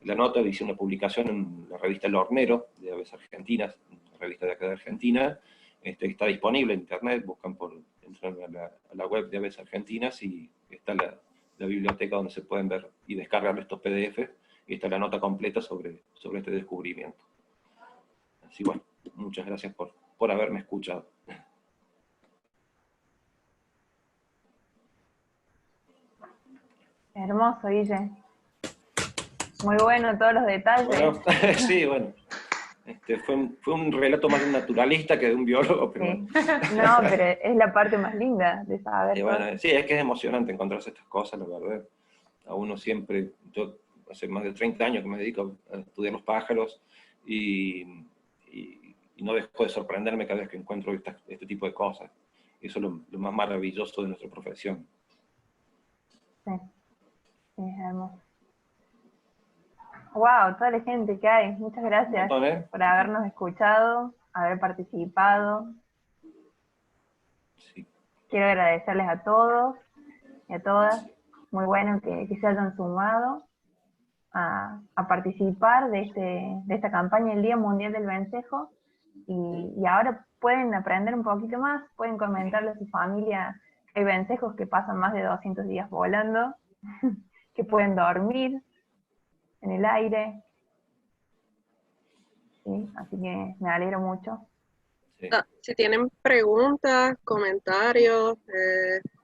la nota, hice una publicación en la revista El Hornero, de Aves Argentinas, una revista de acá de Argentina, está disponible en internet, entran a la web de Aves Argentinas y está la biblioteca donde se pueden ver y descargar estos PDF, y está la nota completa sobre este descubrimiento. Así bueno, muchas gracias por haberme escuchado. Hermoso, Guille. Muy bueno todos los detalles. Bueno, sí, bueno. Fue un relato más de un naturalista que de un biólogo, pero Sí. bueno. No, pero es la parte más linda de saber. Y bueno, sí, es que es emocionante encontrarse estas cosas, la verdad. A uno siempre, yo hace más de 30 años que me dedico a estudiar los pájaros, y no dejo de sorprenderme cada vez que encuentro este tipo de cosas. Eso es lo más maravilloso de nuestra profesión. Sí, sí, es hermoso. Wow, toda la gente que hay. Muchas gracias Un montón, ¿eh? por habernos escuchado, haber participado. Sí. Quiero agradecerles a todos y a todas. Muy bueno que se hayan sumado a participar de esta campaña, el Día Mundial del Vencejo. Y ahora pueden aprender un poquito más, pueden comentarle a su familia que hay vencejos que pasan más de 200 días volando, que pueden dormir en el aire. ¿Sí? Así que me alegro mucho. Sí. Si tienen preguntas, comentarios,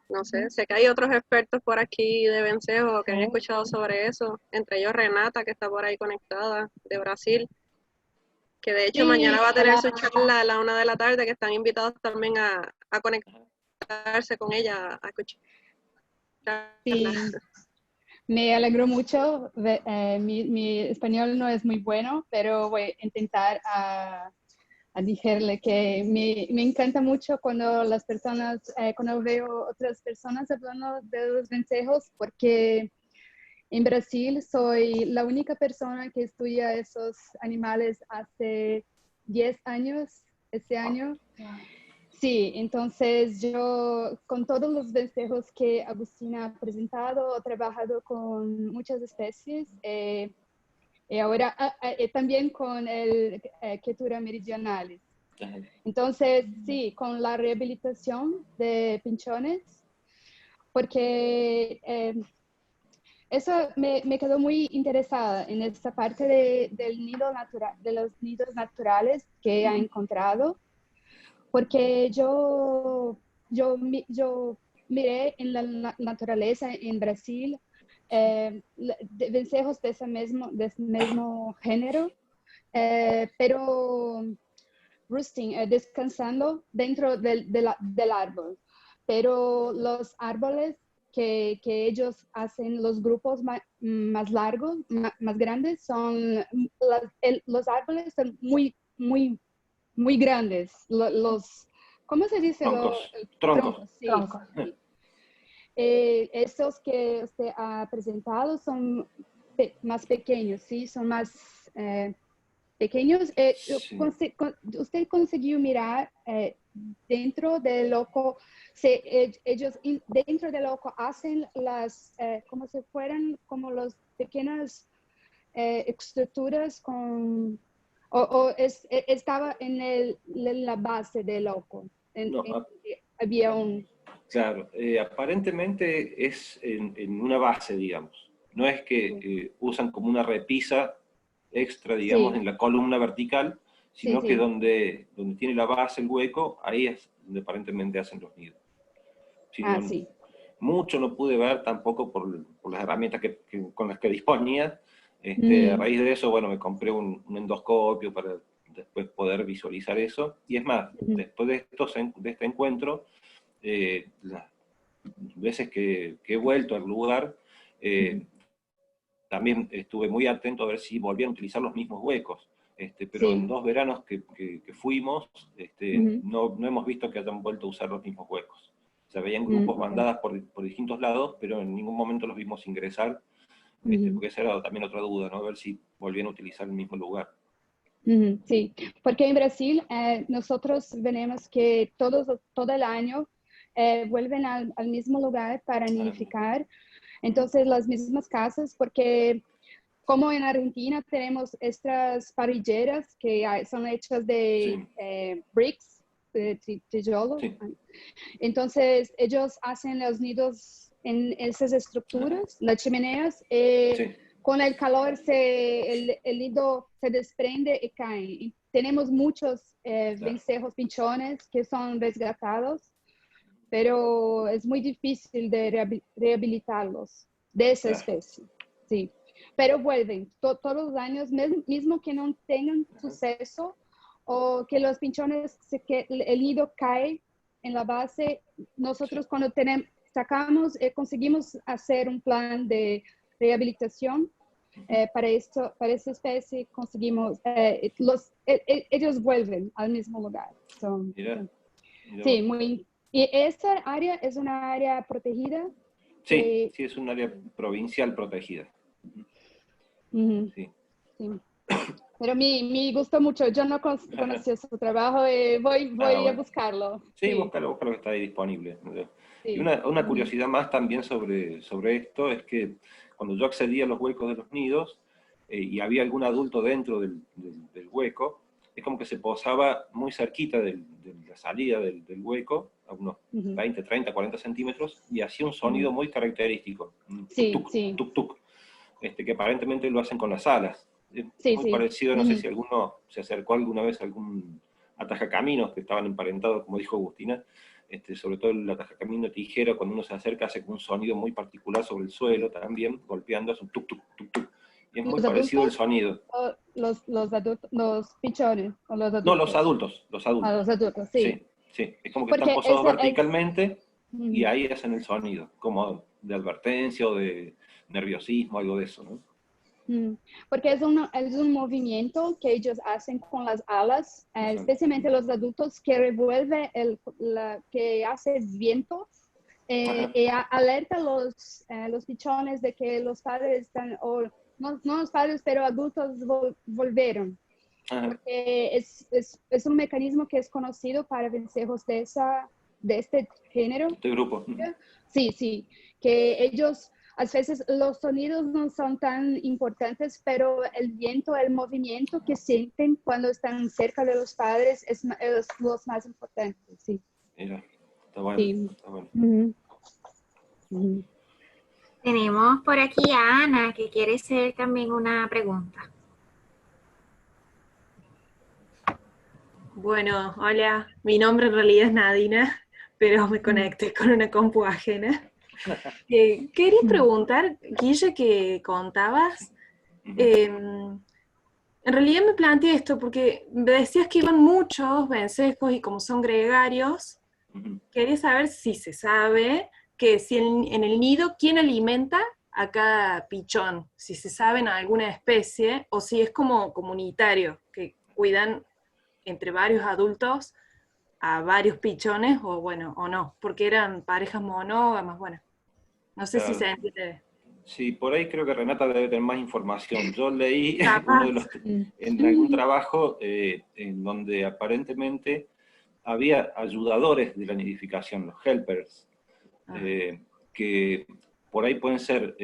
no sé, sé que hay otros expertos por aquí de vencejo que han escuchado sobre eso, entre ellos Renata, que está por ahí conectada, de Brasil, que de hecho mañana va a tener su charla a la 1 de la tarde, que están invitados también a conectarse con ella, a escuchar. Sí, me alegro mucho. Mi español no es muy bueno, pero voy a intentar a decirle que me encanta mucho cuando las personas, cuando veo otras personas hablando de los vencejos, porque en Brasil soy la única persona que estudia esos animales hace 10 años, este año. Sí, entonces yo con todos los vencejos que Agustina ha presentado, he trabajado con muchas especies, y ahora también con el Quetura meridionalis. Entonces, sí, con la rehabilitación de pinchones, porque eso me quedó muy interesada en esta parte del nido natural, de los nidos naturales que ha encontrado, porque yo miré en la naturaleza en Brasil vencejos de ese mismo género, pero roosting, descansando dentro del árbol. Pero los árboles que ellos hacen, los grupos más largos, más grandes, son los árboles son muy grandes. ¿Cómo se dice? Troncos. Sí, sí. Estos que usted ha presentado son más pequeños, ¿sí? Son más pequeños. Sí. Usted consiguió mirar dentro del loco, ellos dentro del loco hacen las, como si fueran como los pequeños estructuras con... estaba en la base del oco. No, Había un... claro, aparentemente es en una base, digamos. No es que usan como una repisa extra, digamos, Sí. en la columna vertical, sino Sí, que sí. donde tiene la base, el hueco, ahí es donde aparentemente hacen los nidos. Sí, Ah, sí. mucho no pude ver tampoco por las herramientas con las que disponía. A Mm, raíz de eso, bueno, me compré un endoscopio para después poder visualizar eso. Y es más, ujú, después de este encuentro, las veces que he vuelto al lugar, ujú. también estuve muy atento a ver si volvían a utilizar los mismos huecos. Pero en Sí. 2 veranos que fuimos, Ujú, no hemos visto que hayan vuelto a usar los mismos huecos. Se veían grupos, ok. bandadas por distintos lados, pero en ningún momento los vimos ingresar, Ujú, porque esa era también otra duda, ¿no? A ver si volvían a utilizar el mismo lugar. ujú, sí, porque en Brasil nosotros venimos que todo el año vuelven al mismo lugar para Ah, nidificar. Entonces las mismas casas, porque como en Argentina tenemos estas parrilleras que son hechas de sí, bricks, de tijolo. sí. Entonces ellos hacen los nidos en esas Ah, estructuras, las chimeneas. sí, Con el calor el nido se desprende y cae. Y tenemos muchos claro. vencejos pinchones que son resgatados, pero es muy difícil de rehabilitarlos de esa Claro. especie. Sí, pero vuelven todos los años, mismo que no tengan Ajá. suceso o que los pinchones, que el nido cae en la base, Sí, nosotros cuando sacamos, conseguimos hacer un plan de rehabilitación para esa especie, conseguimos, ellos vuelven al mismo lugar. mira, mira Sí, vos. muy. Y esta área es una área protegida Sí, que... sí, es un área provincial protegida. Ujú, Sí. sí. Pero me gustó mucho. Yo no conocía su trabajo. Ah, Voy a bueno. buscarlo. Sí, Sí, búscalo que está ahí disponible. Y sí. una Ujú, curiosidad más también sobre esto es que cuando yo accedía a los huecos de los nidos y había algún adulto dentro del hueco, es como que se posaba muy cerquita de la salida del hueco, a unos ujú, 20, 30, 40 centímetros, y hacía un ujú. sonido muy característico, un tuk Sí, tuk, sí, tuk tuk, que aparentemente lo hacen con las alas. Es sí, muy sí. parecido, no sé Ujú, si alguno se acercó alguna vez a algún atajacaminos que estaban emparentados, como dijo Agustina, sobre todo el atajacamino tijera, cuando uno se acerca hace como un sonido muy particular sobre el suelo también, golpeando, es un tuk tuk tuk tuk, y es muy ¿los parecido el adultos sonido. o los adultos, los pichones o los No, los adultos? adultos, los A adultos. los adultos, sí. Sí, sí, es como que están Porque posados esa es... verticalmente y ujú. ahí hacen el sonido, como de advertencia o de nerviosismo, algo de eso, ¿no? Mm, porque es un movimiento que ellos hacen con las alas, Exacto. especialmente los adultos, que revuelve, que hace viento Ajá, y alerta a los pichones de que los padres están, o no los padres, pero adultos volvieron. ajá, Porque es un mecanismo que es conocido para vencejos de este género. este grupo. Sí, sí, que ellos, a veces los sonidos no son tan importantes, pero el viento, el movimiento que sienten cuando están cerca de los padres es los más importantes, sí. Mira, está bueno, Sí. está bueno. Ujú, ujú. Tenemos por aquí a Ana que quiere hacer también una pregunta. Bueno, hola, mi nombre en realidad es Nadina, pero me Mm, conecté con una compu ajena. Quería mm, preguntar, Guille, que contabas, Ujú. en realidad me planteé esto porque me decías que iban muchos vencejos y como son gregarios, Ujú. quería saber si se sabe que si en el nido, ¿quién alimenta a cada pichón? Si se sabe en alguna especie o si es como comunitario, que cuidan entre varios adultos a varios pichones o bueno, o no, porque eran parejas monógamas, bueno, no sé si Claro. se entiende. Sí, por ahí creo que Renata debe tener más información. Yo leí uno de Capaz. los, mm, en algún trabajo en donde aparentemente había ayudadores de la nidificación, los helpers, Ah, que por ahí pueden ser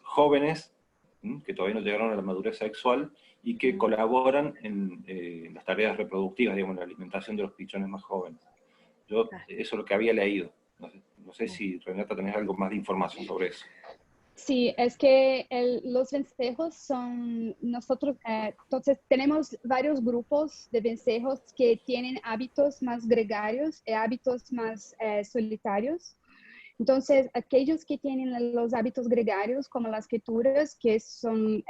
jóvenes que todavía no llegaron a la madurez sexual y que colaboran en las tareas reproductivas, digamos, en la alimentación de los pichones más jóvenes. Yo eso es lo que había leído. No sé si Renata tenés algo más de información sobre eso. Sí, es que los vencejos son nosotros, entonces tenemos varios grupos de vencejos que tienen hábitos más gregarios y hábitos más solitarios. Entonces, aquellos que tienen los hábitos gregarios, como las criaturas, que son,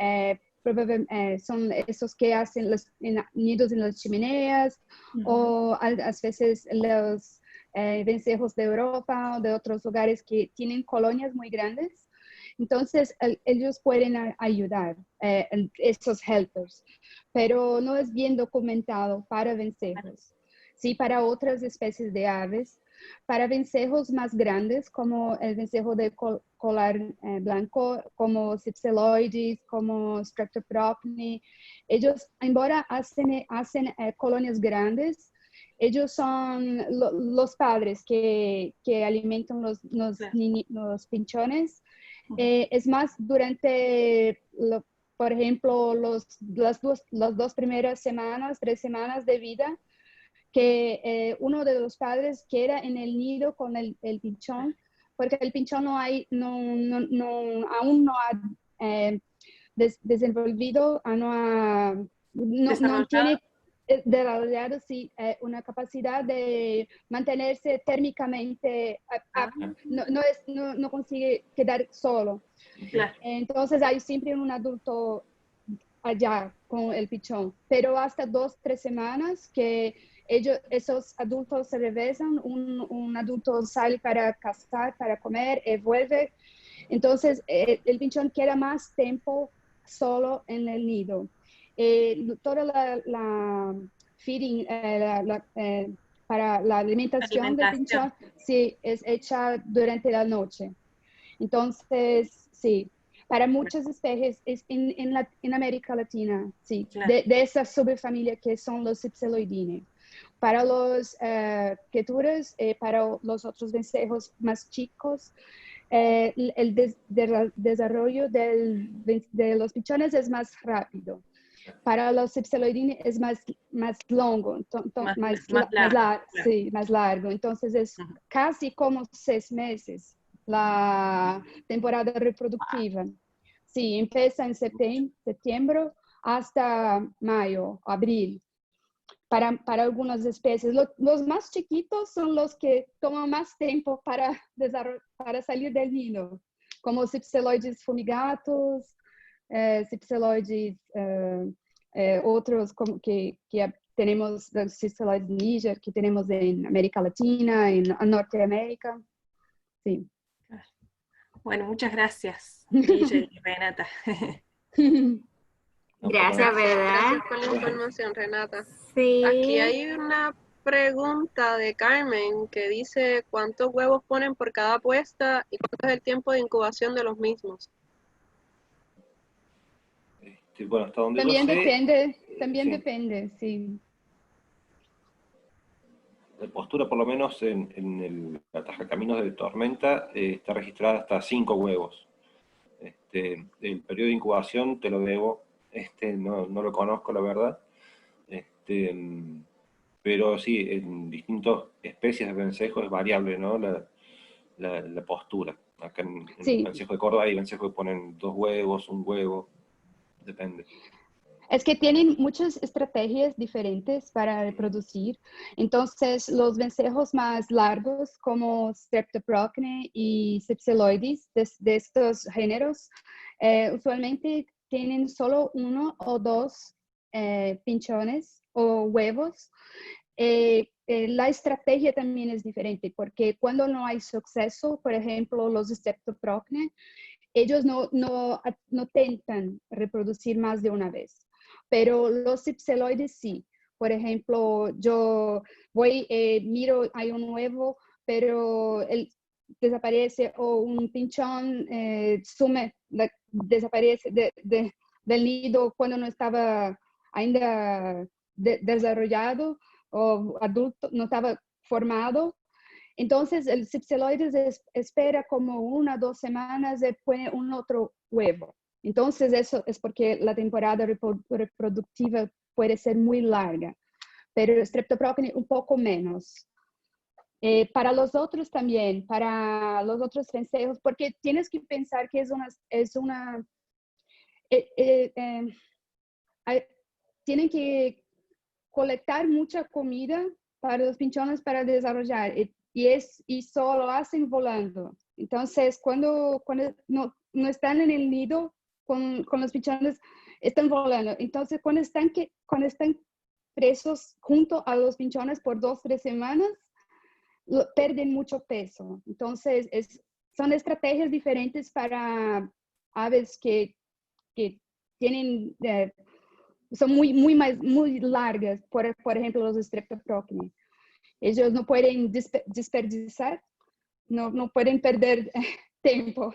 son esos que hacen los nidos en las chimeneas, o a veces los vencejos de Europa o de otros lugares que tienen colonias muy grandes. Entonces, ellos pueden ayudar, esos helpers, pero no es bien documentado para vencejos. Sí, para otras especies de aves, para vencejos más grandes, como el vencejo de colar blanco, como Cypseloides, como Streptoprocne, ellos, embora hacen colonias grandes, ellos son los padres que alimentan los pinchones. Es más, durante, por ejemplo, las dos primeras semanas, 3 semanas de vida, que uno de los padres queda en el nido con el pinchón, porque el pinchón aún no ha desenvolvido, no tiene desarrollado una capacidad de mantenerse térmicamente, no consigue quedar solo. Claro. Entonces hay siempre un adulto allá con el pichón, pero hasta 2-3 semanas que esos adultos se regresan, un adulto sale para cazar, para comer, y vuelve. Entonces el pichón queda más tiempo solo en el nido. Toda la feeding, para la alimentación del pinchón, sí, es hecha durante la noche. Entonces, sí, para muchas especies en América Latina, sí, claro, de esa subfamilia que son los Cypseloidinae. Para los criaturas, para los otros vencejos más chicos, el desarrollo de los pichones es más rápido. Para los Cypseloidinae es más largo, más largo. Entonces es casi como 6 meses la temporada reproductiva. Sí, empieza en septiembre hasta mayo, abril. Para algunas especies. Los más chiquitos son los que toman más tiempo para salir del nido, como Cypseloides fumigatus, Cypseloides, otros como que tenemos, los Cypseloides Níger, que tenemos en América Latina, en Norteamérica. Sí. Bueno, muchas gracias, Guille y Renata. Gracias, ¿verdad? Gracias por la información, Renata. Sí. Aquí hay una pregunta de Carmen que dice ¿cuántos huevos ponen por cada puesta y cuánto es el tiempo de incubación de los mismos? Bueno, hasta donde También yo sé, depende, sí. La postura, por lo menos en el atajacaminos de tormenta, está registrada hasta 5 huevos. El periodo de incubación te lo debo, no lo conozco, la verdad. Pero sí, en distintas especies de vencejos es variable, ¿no? La postura. Acá en el vencejo de Córdoba hay vencejos que ponen 2 huevos, 1 huevo, depende. Es que tienen muchas estrategias diferentes para reproducir. Entonces, los vencejos más largos, como Streptoprocne y Cypseloides, de estos géneros, usualmente tienen solo 1 o 2 pinchones o huevos. La estrategia también es diferente, porque cuando no hay suceso, por ejemplo, los Streptoprocne, ellos no tentan reproducir más de una vez. Pero los Cypseloides sí. Por ejemplo, yo voy, miro, hay un huevo, pero él desaparece, o un pinchón desaparece del nido cuando no estaba ainda desarrollado o adulto, no estaba formado. Entonces, el Cypseloides espera como 1 o 2 semanas y pone un otro huevo. Entonces, eso es porque la temporada reproductiva puede ser muy larga, pero Streptococcus un poco menos. Para los otros también, para los otros vencejos, porque tienes que pensar que tienen que colectar mucha comida para los pinchones para desarrollar, y solo hacen volando. Entonces, cuando no están en el nido con los pinchones, están volando. Entonces, cuando están presos junto a los pinchones por 2 o 3 semanas, pierden mucho peso. Entonces, son estrategias diferentes para aves que tienen, son muy largas, por ejemplo, los Streptococcus. Ellos no pueden desperdiciar, no pueden perder tiempo.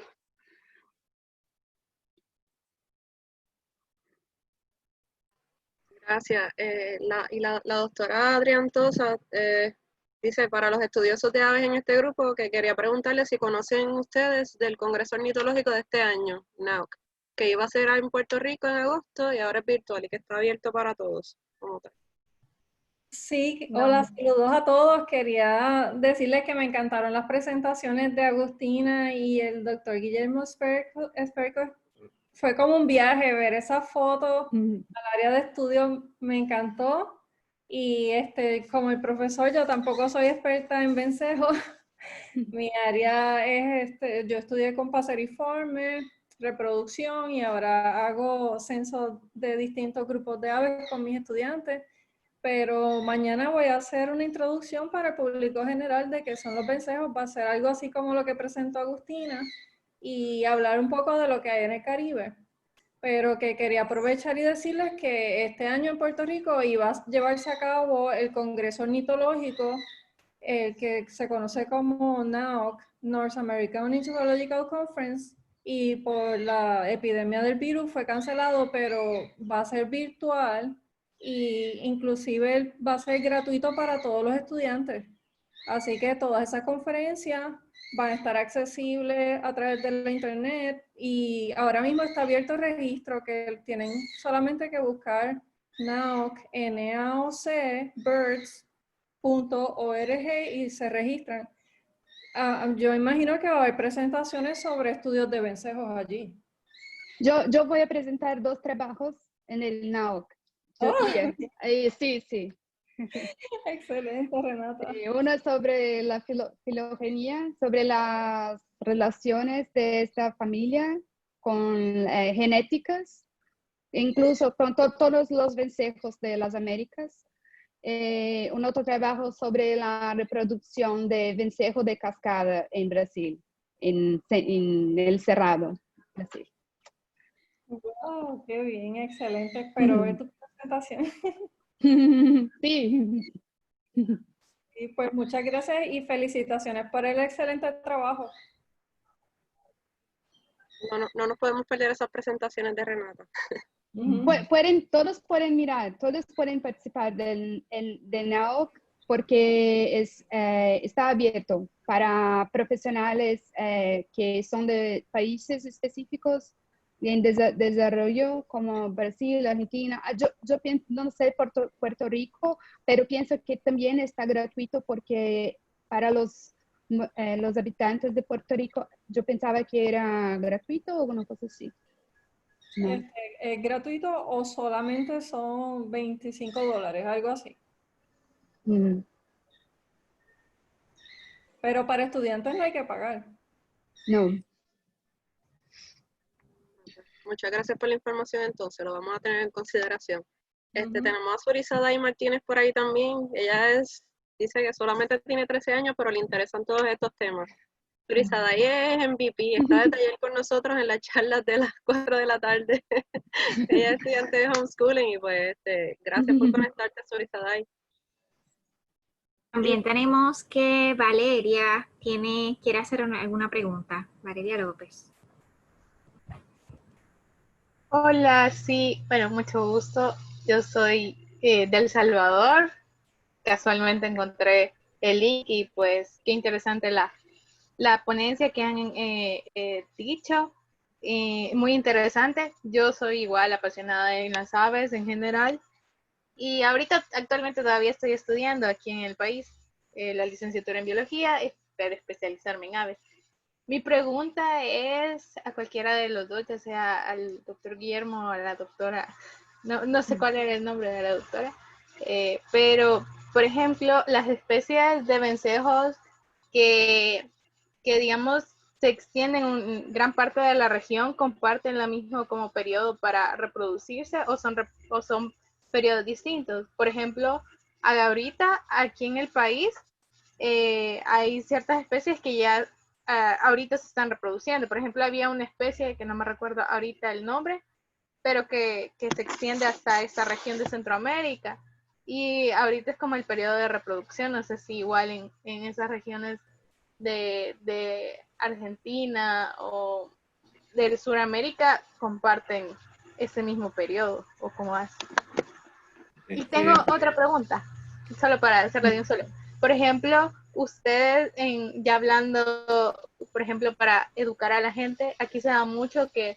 Gracias. La doctora Adrián Tosa dice, para los estudiosos de aves en este grupo, que quería preguntarle si conocen ustedes del Congreso Ornitológico de este año, NAOC, que iba a ser en Puerto Rico en agosto y ahora es virtual y que está abierto para todos. Como tal. Sí, hola, saludos a todos. Quería decirles que me encantaron las presentaciones de Agustina y el doctor Guillermo Esperco. Fue como un viaje ver esas fotos al área de estudio, me encantó. Y como el profesor, yo tampoco soy experta en vencejos. Mi área es, yo estudié con paseriformes, reproducción, y ahora hago censos de distintos grupos de aves con mis estudiantes. Pero mañana voy a hacer una introducción para el público general de qué son los vencejos. Va a ser algo así como lo que presentó Agustina y hablar un poco de lo que hay en el Caribe. Pero que quería aprovechar y decirles que este año en Puerto Rico iba a llevarse a cabo el Congreso Ornitológico, que se conoce como NAOC, North American Ornithological Conference, y por la epidemia del virus fue cancelado, pero va a ser virtual. Y inclusive va a ser gratuito para todos los estudiantes. Así que todas esas conferencias van a estar accesibles a través de la internet, y ahora mismo está abierto el registro, que tienen solamente que buscar NAOC, N-A-O-C, birds.org, y se registran. Yo imagino que va a haber presentaciones sobre estudios de vencejos allí. Yo voy a presentar 2 trabajos en el NAOC. Sí. Excelente, Renata. Uno sobre la filogenia, sobre las relaciones de esta familia con genéticas, incluso con todos los vencejos de las Américas. Un otro trabajo sobre la reproducción de vencejo de cascada en Brasil, en el Cerrado, Brasil. Wow, qué bien, excelente. Espero ver tu presentación. Sí. Y pues muchas gracias y felicitaciones por el excelente trabajo. No nos podemos perder esas presentaciones de Renata. Todos pueden mirar, todos pueden participar del NAOC, porque está abierto para profesionales que son de países específicos en desarrollo, como Brasil, Argentina. Yo pienso, no sé, Puerto Rico, pero pienso que también está gratuito, porque para los habitantes de Puerto Rico, yo pensaba que era gratuito o una cosa así. No. ¿Es gratuito o solamente son $25, algo así? Pero para estudiantes no hay que pagar. No. Muchas gracias por la información, entonces lo vamos a tener en consideración. Tenemos a Surisaday Martínez por ahí también. Ella dice que solamente tiene 13 años, pero le interesan todos estos temas. Surisaday es MVP, está de taller con nosotros en las charlas de las 4 de la tarde. Ella es estudiante de homeschooling y pues gracias por conectarte, Surisaday. También tenemos que Valeria quiere hacer alguna pregunta. Valeria López. Hola, sí, bueno, mucho gusto. Yo soy de El Salvador. Casualmente encontré el link y pues qué interesante la ponencia que han dicho. muy interesante. Yo soy igual apasionada en las aves en general. Y ahorita actualmente todavía estoy estudiando aquí en el país la licenciatura en biología, espero especializarme en aves. Mi pregunta es a cualquiera de los dos, ya sea al doctor Guillermo o a la doctora, no sé cuál era el nombre de la doctora, pero, por ejemplo, las especies de vencejos que digamos, se extienden en gran parte de la región, comparten la misma como periodo para reproducirse o son periodos distintos. Por ejemplo, ahorita aquí en el país hay ciertas especies que ya ahorita se están reproduciendo. Por ejemplo, había una especie que no me recuerdo ahorita el nombre, pero que se extiende hasta esta región de Centroamérica. Y ahorita es como el periodo de reproducción, no sé si igual en esas regiones de Argentina o de Sudamérica comparten ese mismo periodo, o cómo hace. Y tengo otra pregunta, solo para hacerla de un solo. Por ejemplo, ustedes, ya hablando, por ejemplo, para educar a la gente, aquí se da mucho que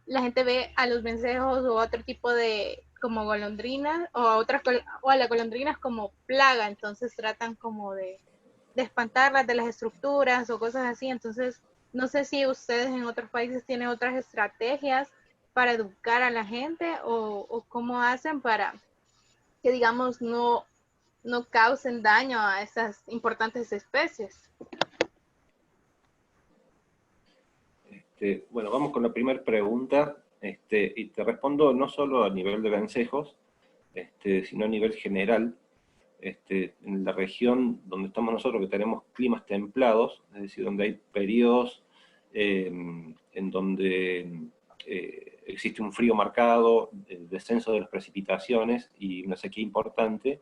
la gente ve a los vencejos o otro tipo de como golondrinas o a las golondrinas como plaga, entonces tratan como de espantarlas de las estructuras o cosas así. Entonces, no sé si ustedes en otros países tienen otras estrategias para educar a la gente o cómo hacen para que, digamos, no causen daño a esas importantes especies. Bueno, vamos con la primera pregunta, y te respondo no solo a nivel de vencejos, sino a nivel general. En la región donde estamos nosotros, que tenemos climas templados, es decir, donde hay periodos en donde existe un frío marcado, el descenso de las precipitaciones y una sequía importante,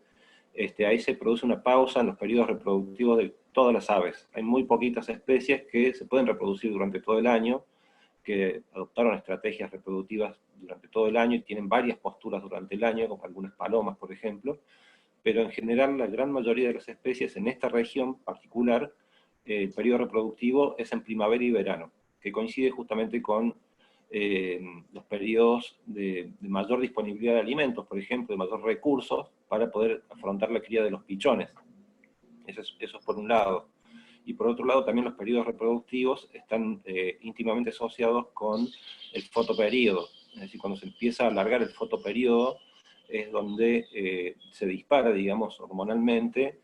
ahí se produce una pausa en los periodos reproductivos de todas las aves. Hay muy poquitas especies que se pueden reproducir durante todo el año, que adoptaron estrategias reproductivas durante todo el año y tienen varias posturas durante el año, como algunas palomas, por ejemplo, pero en general la gran mayoría de las especies en esta región particular, el periodo reproductivo es en primavera y verano, que coincide justamente con los periodos de mayor disponibilidad de alimentos, por ejemplo, de mayor recursos, para poder afrontar la cría de los pichones. Eso es por un lado. Y por otro lado, también los periodos reproductivos están íntimamente asociados con el fotoperíodo. Es decir, cuando se empieza a alargar el fotoperíodo, es donde se dispara, digamos, hormonalmente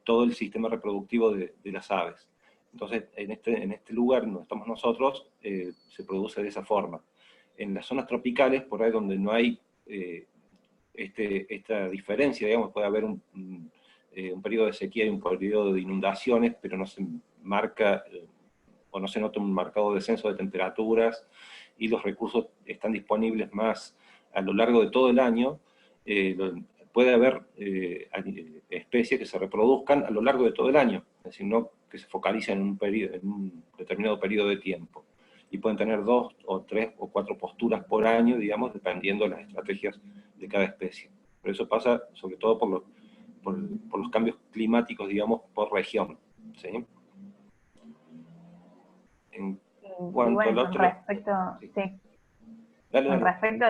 todo el sistema reproductivo de las aves. Entonces, en este lugar donde estamos nosotros, se produce de esa forma. En las zonas tropicales, por ahí donde no hay esta diferencia, digamos, puede haber un periodo de sequía y un periodo de inundaciones, pero no se marca o no se nota un marcado descenso de temperaturas, y los recursos están disponibles más a lo largo de todo el año. Puede haber especies que se reproduzcan a lo largo de todo el año, es decir, no que se focalicen en un determinado periodo de tiempo. Y pueden tener 2 o 3 o 4 posturas por año, digamos, dependiendo de las estrategias de cada especie. Pero eso pasa sobre todo por los cambios climáticos, digamos, por región, ¿sí? En cuanto bueno, al otro... respecto a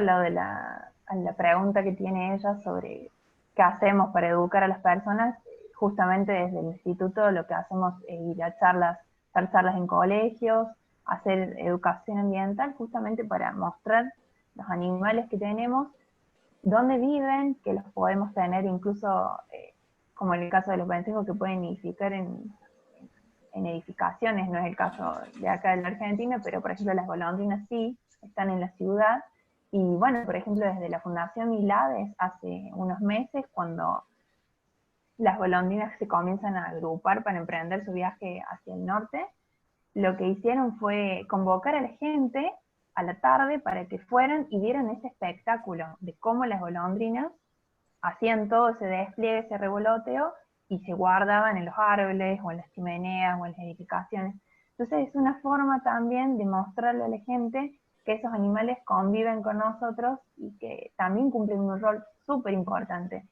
lo de a la pregunta que tiene ella sobre qué hacemos para educar a las personas, justamente desde el instituto lo que hacemos es ir a dar charlas en colegios, hacer educación ambiental, justamente para mostrar los animales que tenemos, dónde viven, que los podemos tener incluso, como en el caso de los vencejos, que pueden nidificar en edificaciones, no es el caso de acá en la Argentina, pero por ejemplo las golondrinas sí, están en la ciudad. Y bueno, por ejemplo, desde la Fundación Milades, hace unos meses, cuando las golondrinas se comienzan a agrupar para emprender su viaje hacia el norte, lo que hicieron fue convocar a la gente a la tarde para que fueran y vieran ese espectáculo de cómo las golondrinas hacían todo ese despliegue, ese revoloteo, y se guardaban en los árboles, o en las chimeneas, o en las edificaciones. Entonces es una forma también de mostrarle a la gente que esos animales conviven con nosotros y que también cumplen un rol súper importante.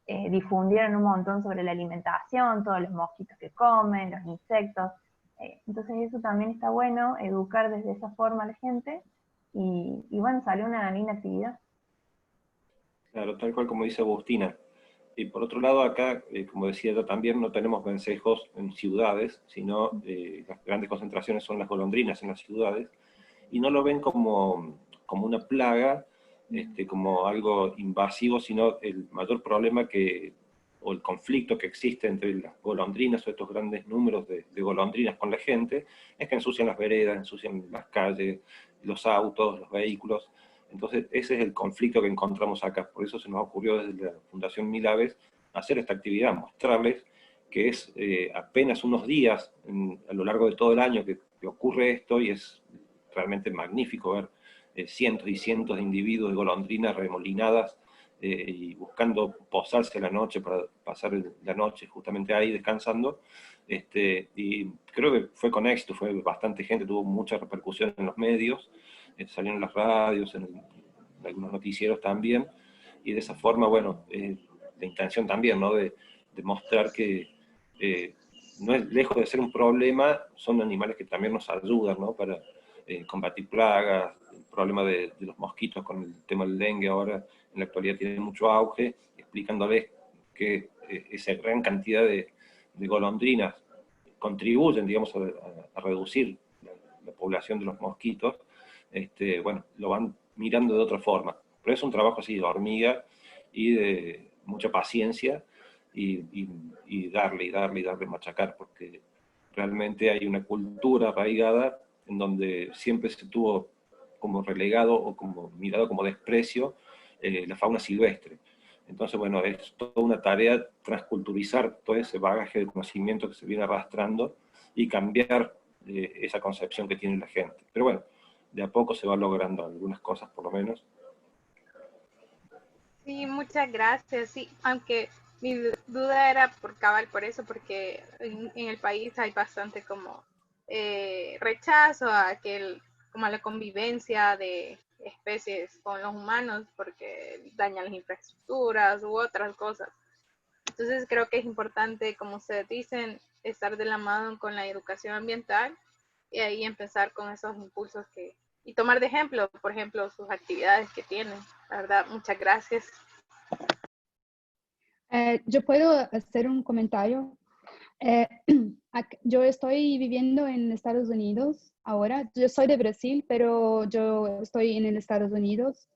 Difundieron un montón sobre la alimentación, todos los mosquitos que comen, los insectos, Entonces eso también está bueno, educar desde esa forma a la gente, y bueno, salió una linda actividad. Claro, tal cual como dice Agustina. Y por otro lado, acá, como decía yo también, no tenemos vencejos en ciudades, sino las grandes concentraciones son las golondrinas en las ciudades, y no lo ven como una plaga, como algo invasivo, sino el mayor problema o el conflicto que existe entre las golondrinas o estos grandes números de golondrinas con la gente, es que ensucian las veredas, ensucian las calles, los autos, los vehículos. Entonces ese es el conflicto que encontramos acá. Por eso se nos ocurrió desde la Fundación Mil Aves hacer esta actividad, mostrarles que es apenas unos días a lo largo de todo el año que ocurre esto, y es realmente magnífico ver cientos y cientos de individuos de golondrinas remolinadas y buscando posarse la noche para pasar la noche justamente ahí descansando. Y creo que fue con éxito, fue bastante gente, tuvo mucha repercusión en los medios, salieron en las radios, en algunos noticieros también, y de esa forma, bueno, la intención también, ¿no? de mostrar que no es lejos de ser un problema, son animales que también nos ayudan, ¿no? Para combatir plagas, el problema de los mosquitos con el tema del dengue ahora en la actualidad tiene mucho auge, explicándoles que esa gran cantidad de golondrinas contribuyen, digamos, a reducir la población de los mosquitos. Bueno, lo van mirando de otra forma. Pero es un trabajo así de hormiga y de mucha paciencia, y darle, machacar, porque realmente hay una cultura arraigada en donde siempre se tuvo como relegado o como mirado como desprecio la fauna silvestre. Entonces, bueno, es toda una tarea transculturizar todo ese bagaje de conocimiento que se viene arrastrando y cambiar esa concepción que tiene la gente. Pero bueno, de a poco se va logrando algunas cosas, por lo menos. Sí, muchas gracias. Sí, aunque mi duda era por eso, porque en el país hay bastante como rechazo como a la convivencia de especies con los humanos, porque dañan las infraestructuras u otras cosas. Entonces creo que es importante, como ustedes dicen, estar de la mano con la educación ambiental, y ahí empezar con esos impulsos y tomar de ejemplo, por ejemplo, sus actividades que tienen. La verdad, muchas gracias. Yo puedo hacer un comentario. Yo estoy viviendo en Estados Unidos ahora. Yo soy de Brasil, pero yo estoy en Estados Unidos.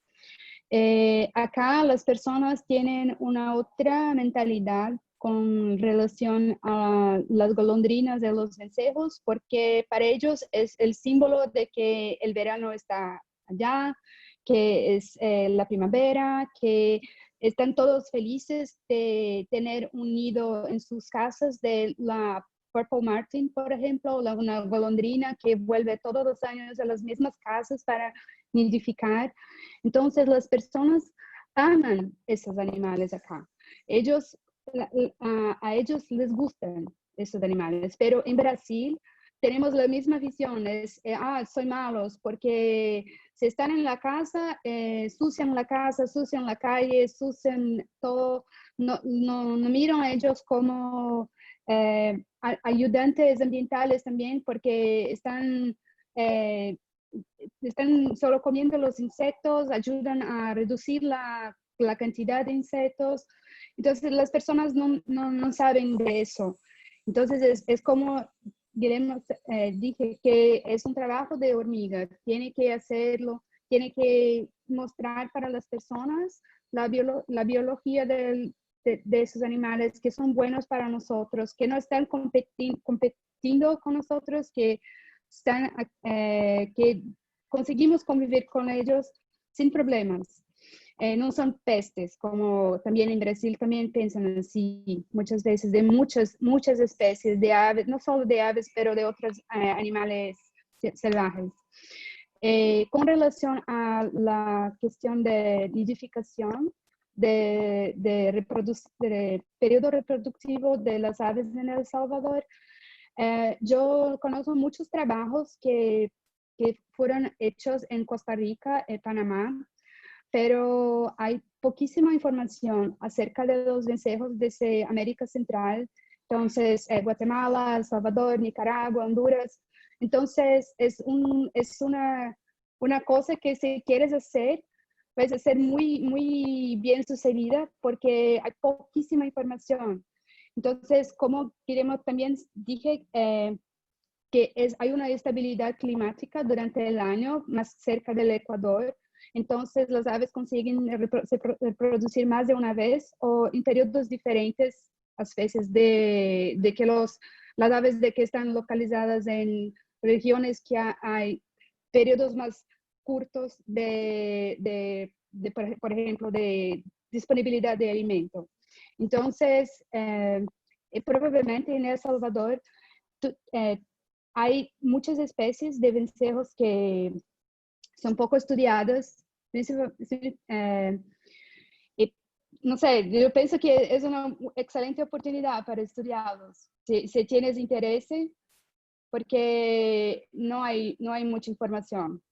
Acá las personas tienen una otra mentalidad con relación a las golondrinas de los vencejos, porque para ellos es el símbolo de que el verano está allá, que es la primavera, que están todos felices de tener un nido en sus casas de la Purple Martin, por ejemplo, una golondrina que vuelve todos los años a las mismas casas para nidificar. Entonces las personas aman esos animales acá. A ellos les gustan esos animales, pero en Brasil tenemos la misma visión, soy malos porque si están en la casa, sucian la casa, sucian la calle, sucian todo, no miran a ellos como ayudantes ambientales también, porque están solo comiendo los insectos, ayudan a reducir la cantidad de insectos. Entonces las personas no saben de eso. Entonces es como Guillermo dije, que es un trabajo de hormiga, tiene que hacerlo, tiene que mostrar para las personas la biología de esos animales, que son buenos para nosotros, que no están compitiendo con nosotros, que conseguimos convivir con ellos sin problemas. No son pestes, como también en Brasil también piensan así muchas veces, de muchas especies de aves, no solo de aves, pero de otros animales salvajes. Con relación a la cuestión de nidificación, de periodo reproductivo de las aves en El Salvador, yo conozco muchos trabajos que fueron hechos en Costa Rica, Panamá, pero hay poquísima información acerca de los vencejos desde América Central Entonces, Guatemala, El Salvador, Nicaragua, Honduras. Entonces, es una cosa que si quieres hacer, puedes hacer muy bien sucedida porque hay poquísima información. Entonces, como queremos, también dije que hay una estabilidad climática durante el año más cerca del Ecuador. Entonces, las aves consiguen reproducir más de una vez o en periodos diferentes, a veces de que las aves de que están localizadas en regiones que hay periodos más cortos por ejemplo, de disponibilidad de alimento. Entonces, probablemente en El Salvador hay muchas especies de vencejos que son poco estudiadas. No sé, yo pienso que es una excelente oportunidad para estudiarlos, si tienes interés, porque no hay mucha información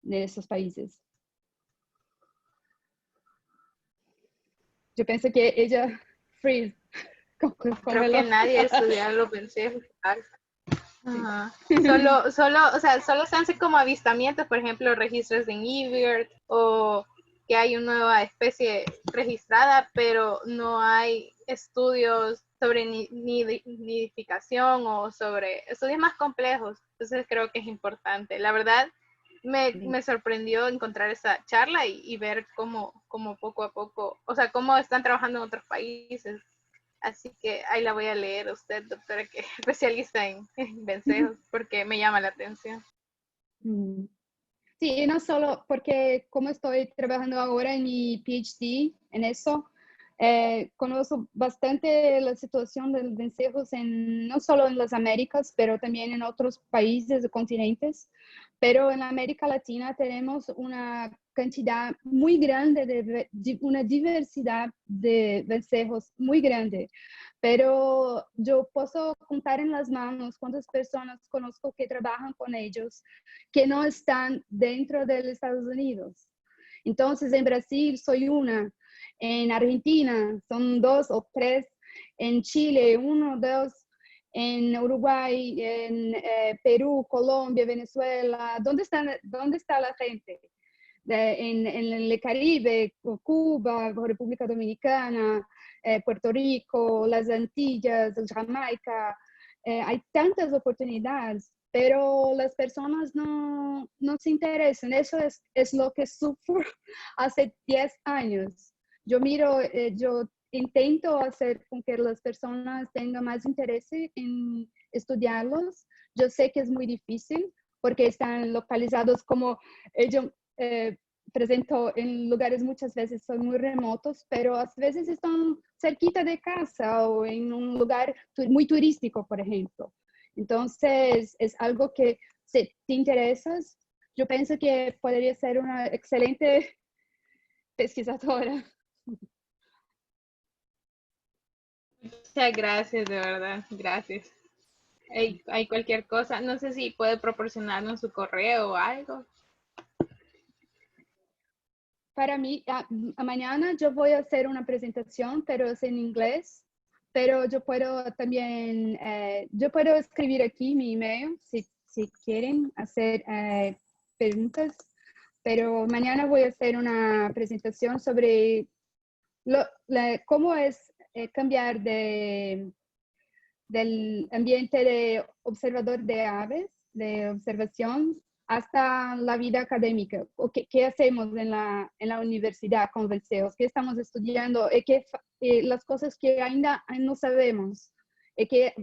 de esos países. Yo pienso que ella, freeze. Creo que nadie ha estudiado los vencejos. Ajá. Solo se hacen como avistamientos, por ejemplo, registros en eBird o que hay una nueva especie registrada, pero no hay estudios sobre nidificación o sobre estudios más complejos. Entonces creo que es importante. La verdad, me sorprendió encontrar esa charla y ver cómo poco a poco, o sea, cómo están trabajando en otros países. Así que ahí la voy a leer a usted, doctora, que es especialista en vencejos, porque me llama la atención. Sí, y no solo porque como estoy trabajando ahora en mi PhD en eso, conozco bastante la situación de los vencejos no solo en las Américas, pero también en otros países o continentes. Pero en América Latina tenemos una cantidad muy grande, una diversidad de vencejos muy grande. Pero yo puedo contar en las manos cuántas personas conozco que trabajan con ellos, que no están dentro de los Estados Unidos. Entonces, en Brasil soy una, en Argentina son 2 o 3, en Chile 1 o 2, en Uruguay, en Perú, Colombia, Venezuela. ¿Dónde está la gente? En el Caribe, Cuba, República Dominicana, Puerto Rico, las Antillas, Jamaica. Hay tantas oportunidades, pero las personas no se interesan. Eso es lo que sufro hace 10 años. Yo intento hacer con que las personas tengan más interés en estudiarlos. Yo sé que es muy difícil porque están localizados como ellos presento en lugares muchas veces son muy remotos, pero a veces están cerquita de casa o en un lugar muy turístico, por ejemplo. Entonces, es algo que si te interesas, yo pienso que podría ser una excelente pesquisadora. Muchas gracias, de verdad, gracias. Hay cualquier cosa, no sé si puede proporcionarnos su correo o algo. Para mí, mañana yo voy a hacer una presentación, pero es en inglés, pero yo puedo también, yo puedo escribir aquí mi email si quieren hacer preguntas, pero mañana voy a hacer una presentación sobre cómo es cambiar del ambiente de observador de aves, de observación, hasta la vida académica. O ¿qué hacemos en la universidad con vencejos? ¿Qué estamos estudiando? Las cosas que ainda no sabemos, que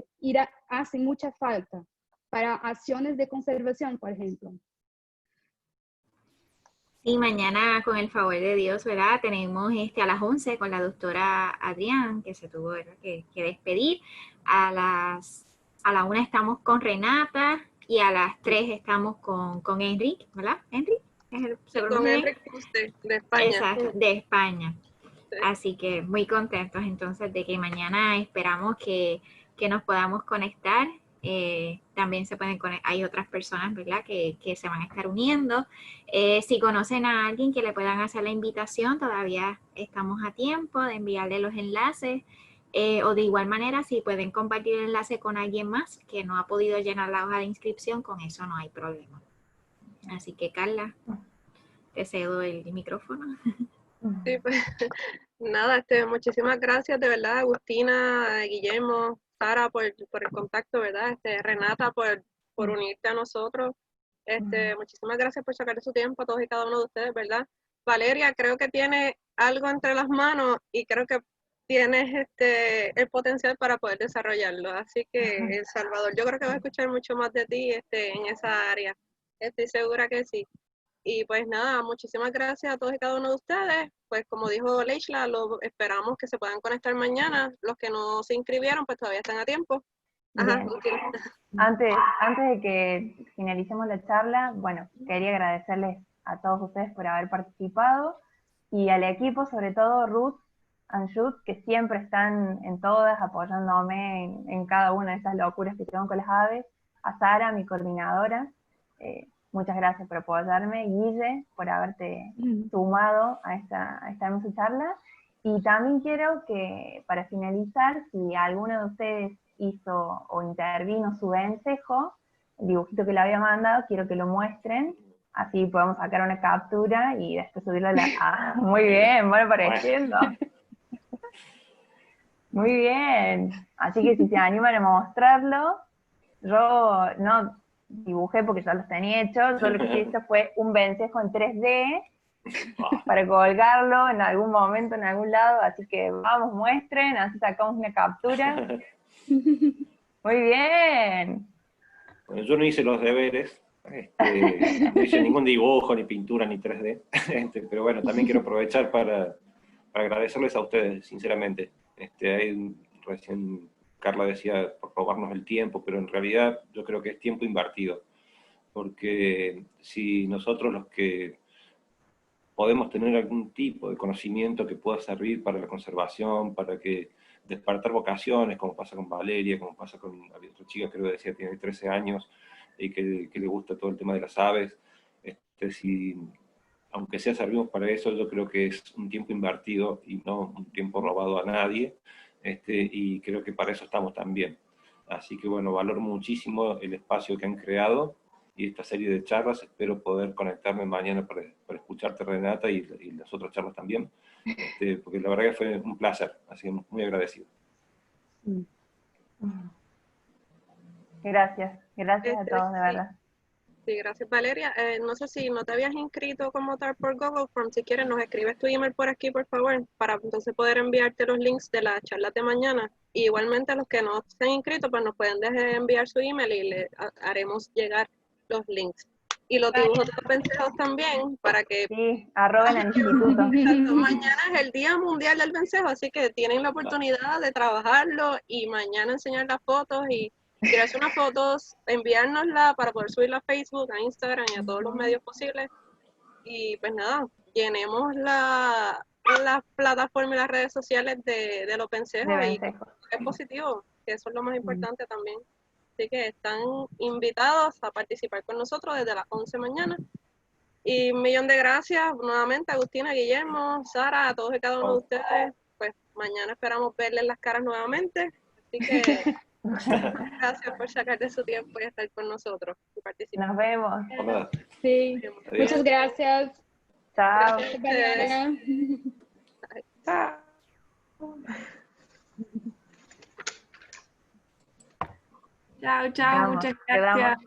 hacen mucha falta para acciones de conservación, por ejemplo. Sí, mañana, con el favor de Dios, ¿verdad? Tenemos a las 11 con la doctora Adrián, que se tuvo, ¿verdad?, que despedir. A la 1 estamos con Renata y a las 3 estamos con Enrique, ¿verdad? ¿Enrique? Con Enrique de España. Exacto, de España. Sí. Así que muy contentos entonces de que mañana esperamos que nos podamos conectar. También se pueden conectar, hay otras personas, ¿verdad?, que se van a estar uniendo. Si conocen a alguien que le puedan hacer la invitación, todavía estamos a tiempo de enviarle los enlaces O de igual manera, si pueden compartir el enlace con alguien más que no ha podido llenar la hoja de inscripción, con eso no hay problema. Así que, Carla, te cedo el micrófono. Sí, pues, nada, muchísimas gracias de verdad, Agustina, Guillermo, Sara por el contacto, ¿verdad? Renata por unirte a nosotros. Muchísimas gracias por sacar su tiempo a todos y cada uno de ustedes, ¿verdad? Valeria, creo que tiene algo entre las manos y creo que tienes el potencial para poder desarrollarlo. Así que, Salvador, yo creo que va a escuchar mucho más de ti en esa área. Estoy segura que sí. Y pues nada, muchísimas gracias a todos y cada uno de ustedes. Pues como dijo Leishla, esperamos que se puedan conectar mañana. Los que no se inscribieron, pues todavía están a tiempo. Ajá, antes de que finalicemos la charla, bueno, quería agradecerles a todos ustedes por haber participado y al equipo, sobre todo Ruth, Anjut, que siempre están en todas, apoyándome en cada una de estas locuras que tengo con las aves, a Sara, mi coordinadora, muchas gracias por apoyarme, Guille, por haberte sumado a esta hermosa charla, y también quiero que, para finalizar, si alguno de ustedes hizo o intervino su vencejo, el dibujito que le había mandado, quiero que lo muestren, así podemos sacar una captura y después subirlo a la... muy bien, bueno pareciendo. Muy bien, así que si se animan a mostrarlo, yo no dibujé porque ya los tenía hechos, yo lo que hice fue un vencejo en 3D para colgarlo en algún momento, en algún lado, así que vamos, muestren, así sacamos una captura. Muy bien. Bueno, yo no hice los deberes, no hice ningún dibujo, ni pintura, ni 3D, pero bueno, también quiero aprovechar para agradecerles a ustedes, sinceramente. Recién Carla decía por robarnos el tiempo, pero en realidad yo creo que es tiempo invertido, porque si nosotros los que podemos tener algún tipo de conocimiento que pueda servir para la conservación, para que despertar vocaciones, como pasa con Valeria, como pasa con había otra chica, creo que decía, tiene 13 años, y que le gusta todo el tema de las aves, si, aunque sea servimos para eso, yo creo que es un tiempo invertido y no un tiempo robado a nadie, y creo que para eso estamos también. Así que bueno, valoro muchísimo el espacio que han creado y esta serie de charlas. Espero poder conectarme mañana para escucharte, Renata, y las otras charlas también, porque la verdad que fue un placer, así que muy agradecido. Gracias a todos, de verdad. Sí, gracias Valeria. No sé si no te habías inscrito como tal por Google Form, si quieres nos escribes tu email por aquí, por favor, para entonces poder enviarte los links de la charla de mañana. Y igualmente los que no se han inscrito, pues nos pueden enviar su email y le haremos llegar los links. Y los dibujos de los vencejos también, para que... Sí, arroben al instituto. Mañana es el Día Mundial del Vencejo, así que tienen la oportunidad de trabajarlo y mañana enseñar las fotos y tirarse unas fotos, enviárnosla para poder subirla a Facebook, a Instagram y a todos los medios posibles. Y pues nada, llenemos las plataformas y las redes sociales de los vencejos y es positivo, que eso es lo más importante también. Así que están invitados a participar con nosotros desde las 11 de mañana. Y un millón de gracias nuevamente a Agustina, Guillermo, Sara, a todos y cada uno de ustedes. Pues mañana esperamos verles las caras nuevamente. Así que gracias por sacar de su tiempo y estar con nosotros y participar. Nos vemos. Sí, muchas gracias. Chao. Chao. Chao, muchas gracias.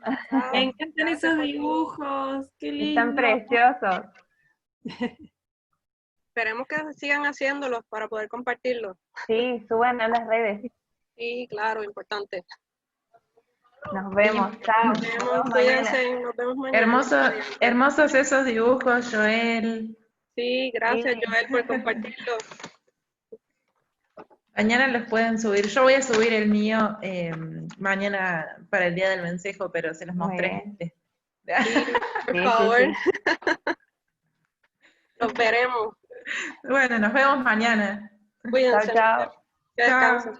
Me encantan esos dibujos, qué lindo. Están preciosos. Esperemos que sigan haciéndolos para poder compartirlos. Sí, suban a las redes. Sí, claro, importante. Nos vemos, chao. Nos vemos mañana. Hermosos esos dibujos, Joel. Sí, gracias Joel por compartirlo. Mañana los pueden subir. Yo voy a subir el mío mañana para el Día del Vencejo, pero se los mostré. Sí, por favor. Los veremos. Bueno, nos vemos mañana. Cuídense. Chao. Que descansen.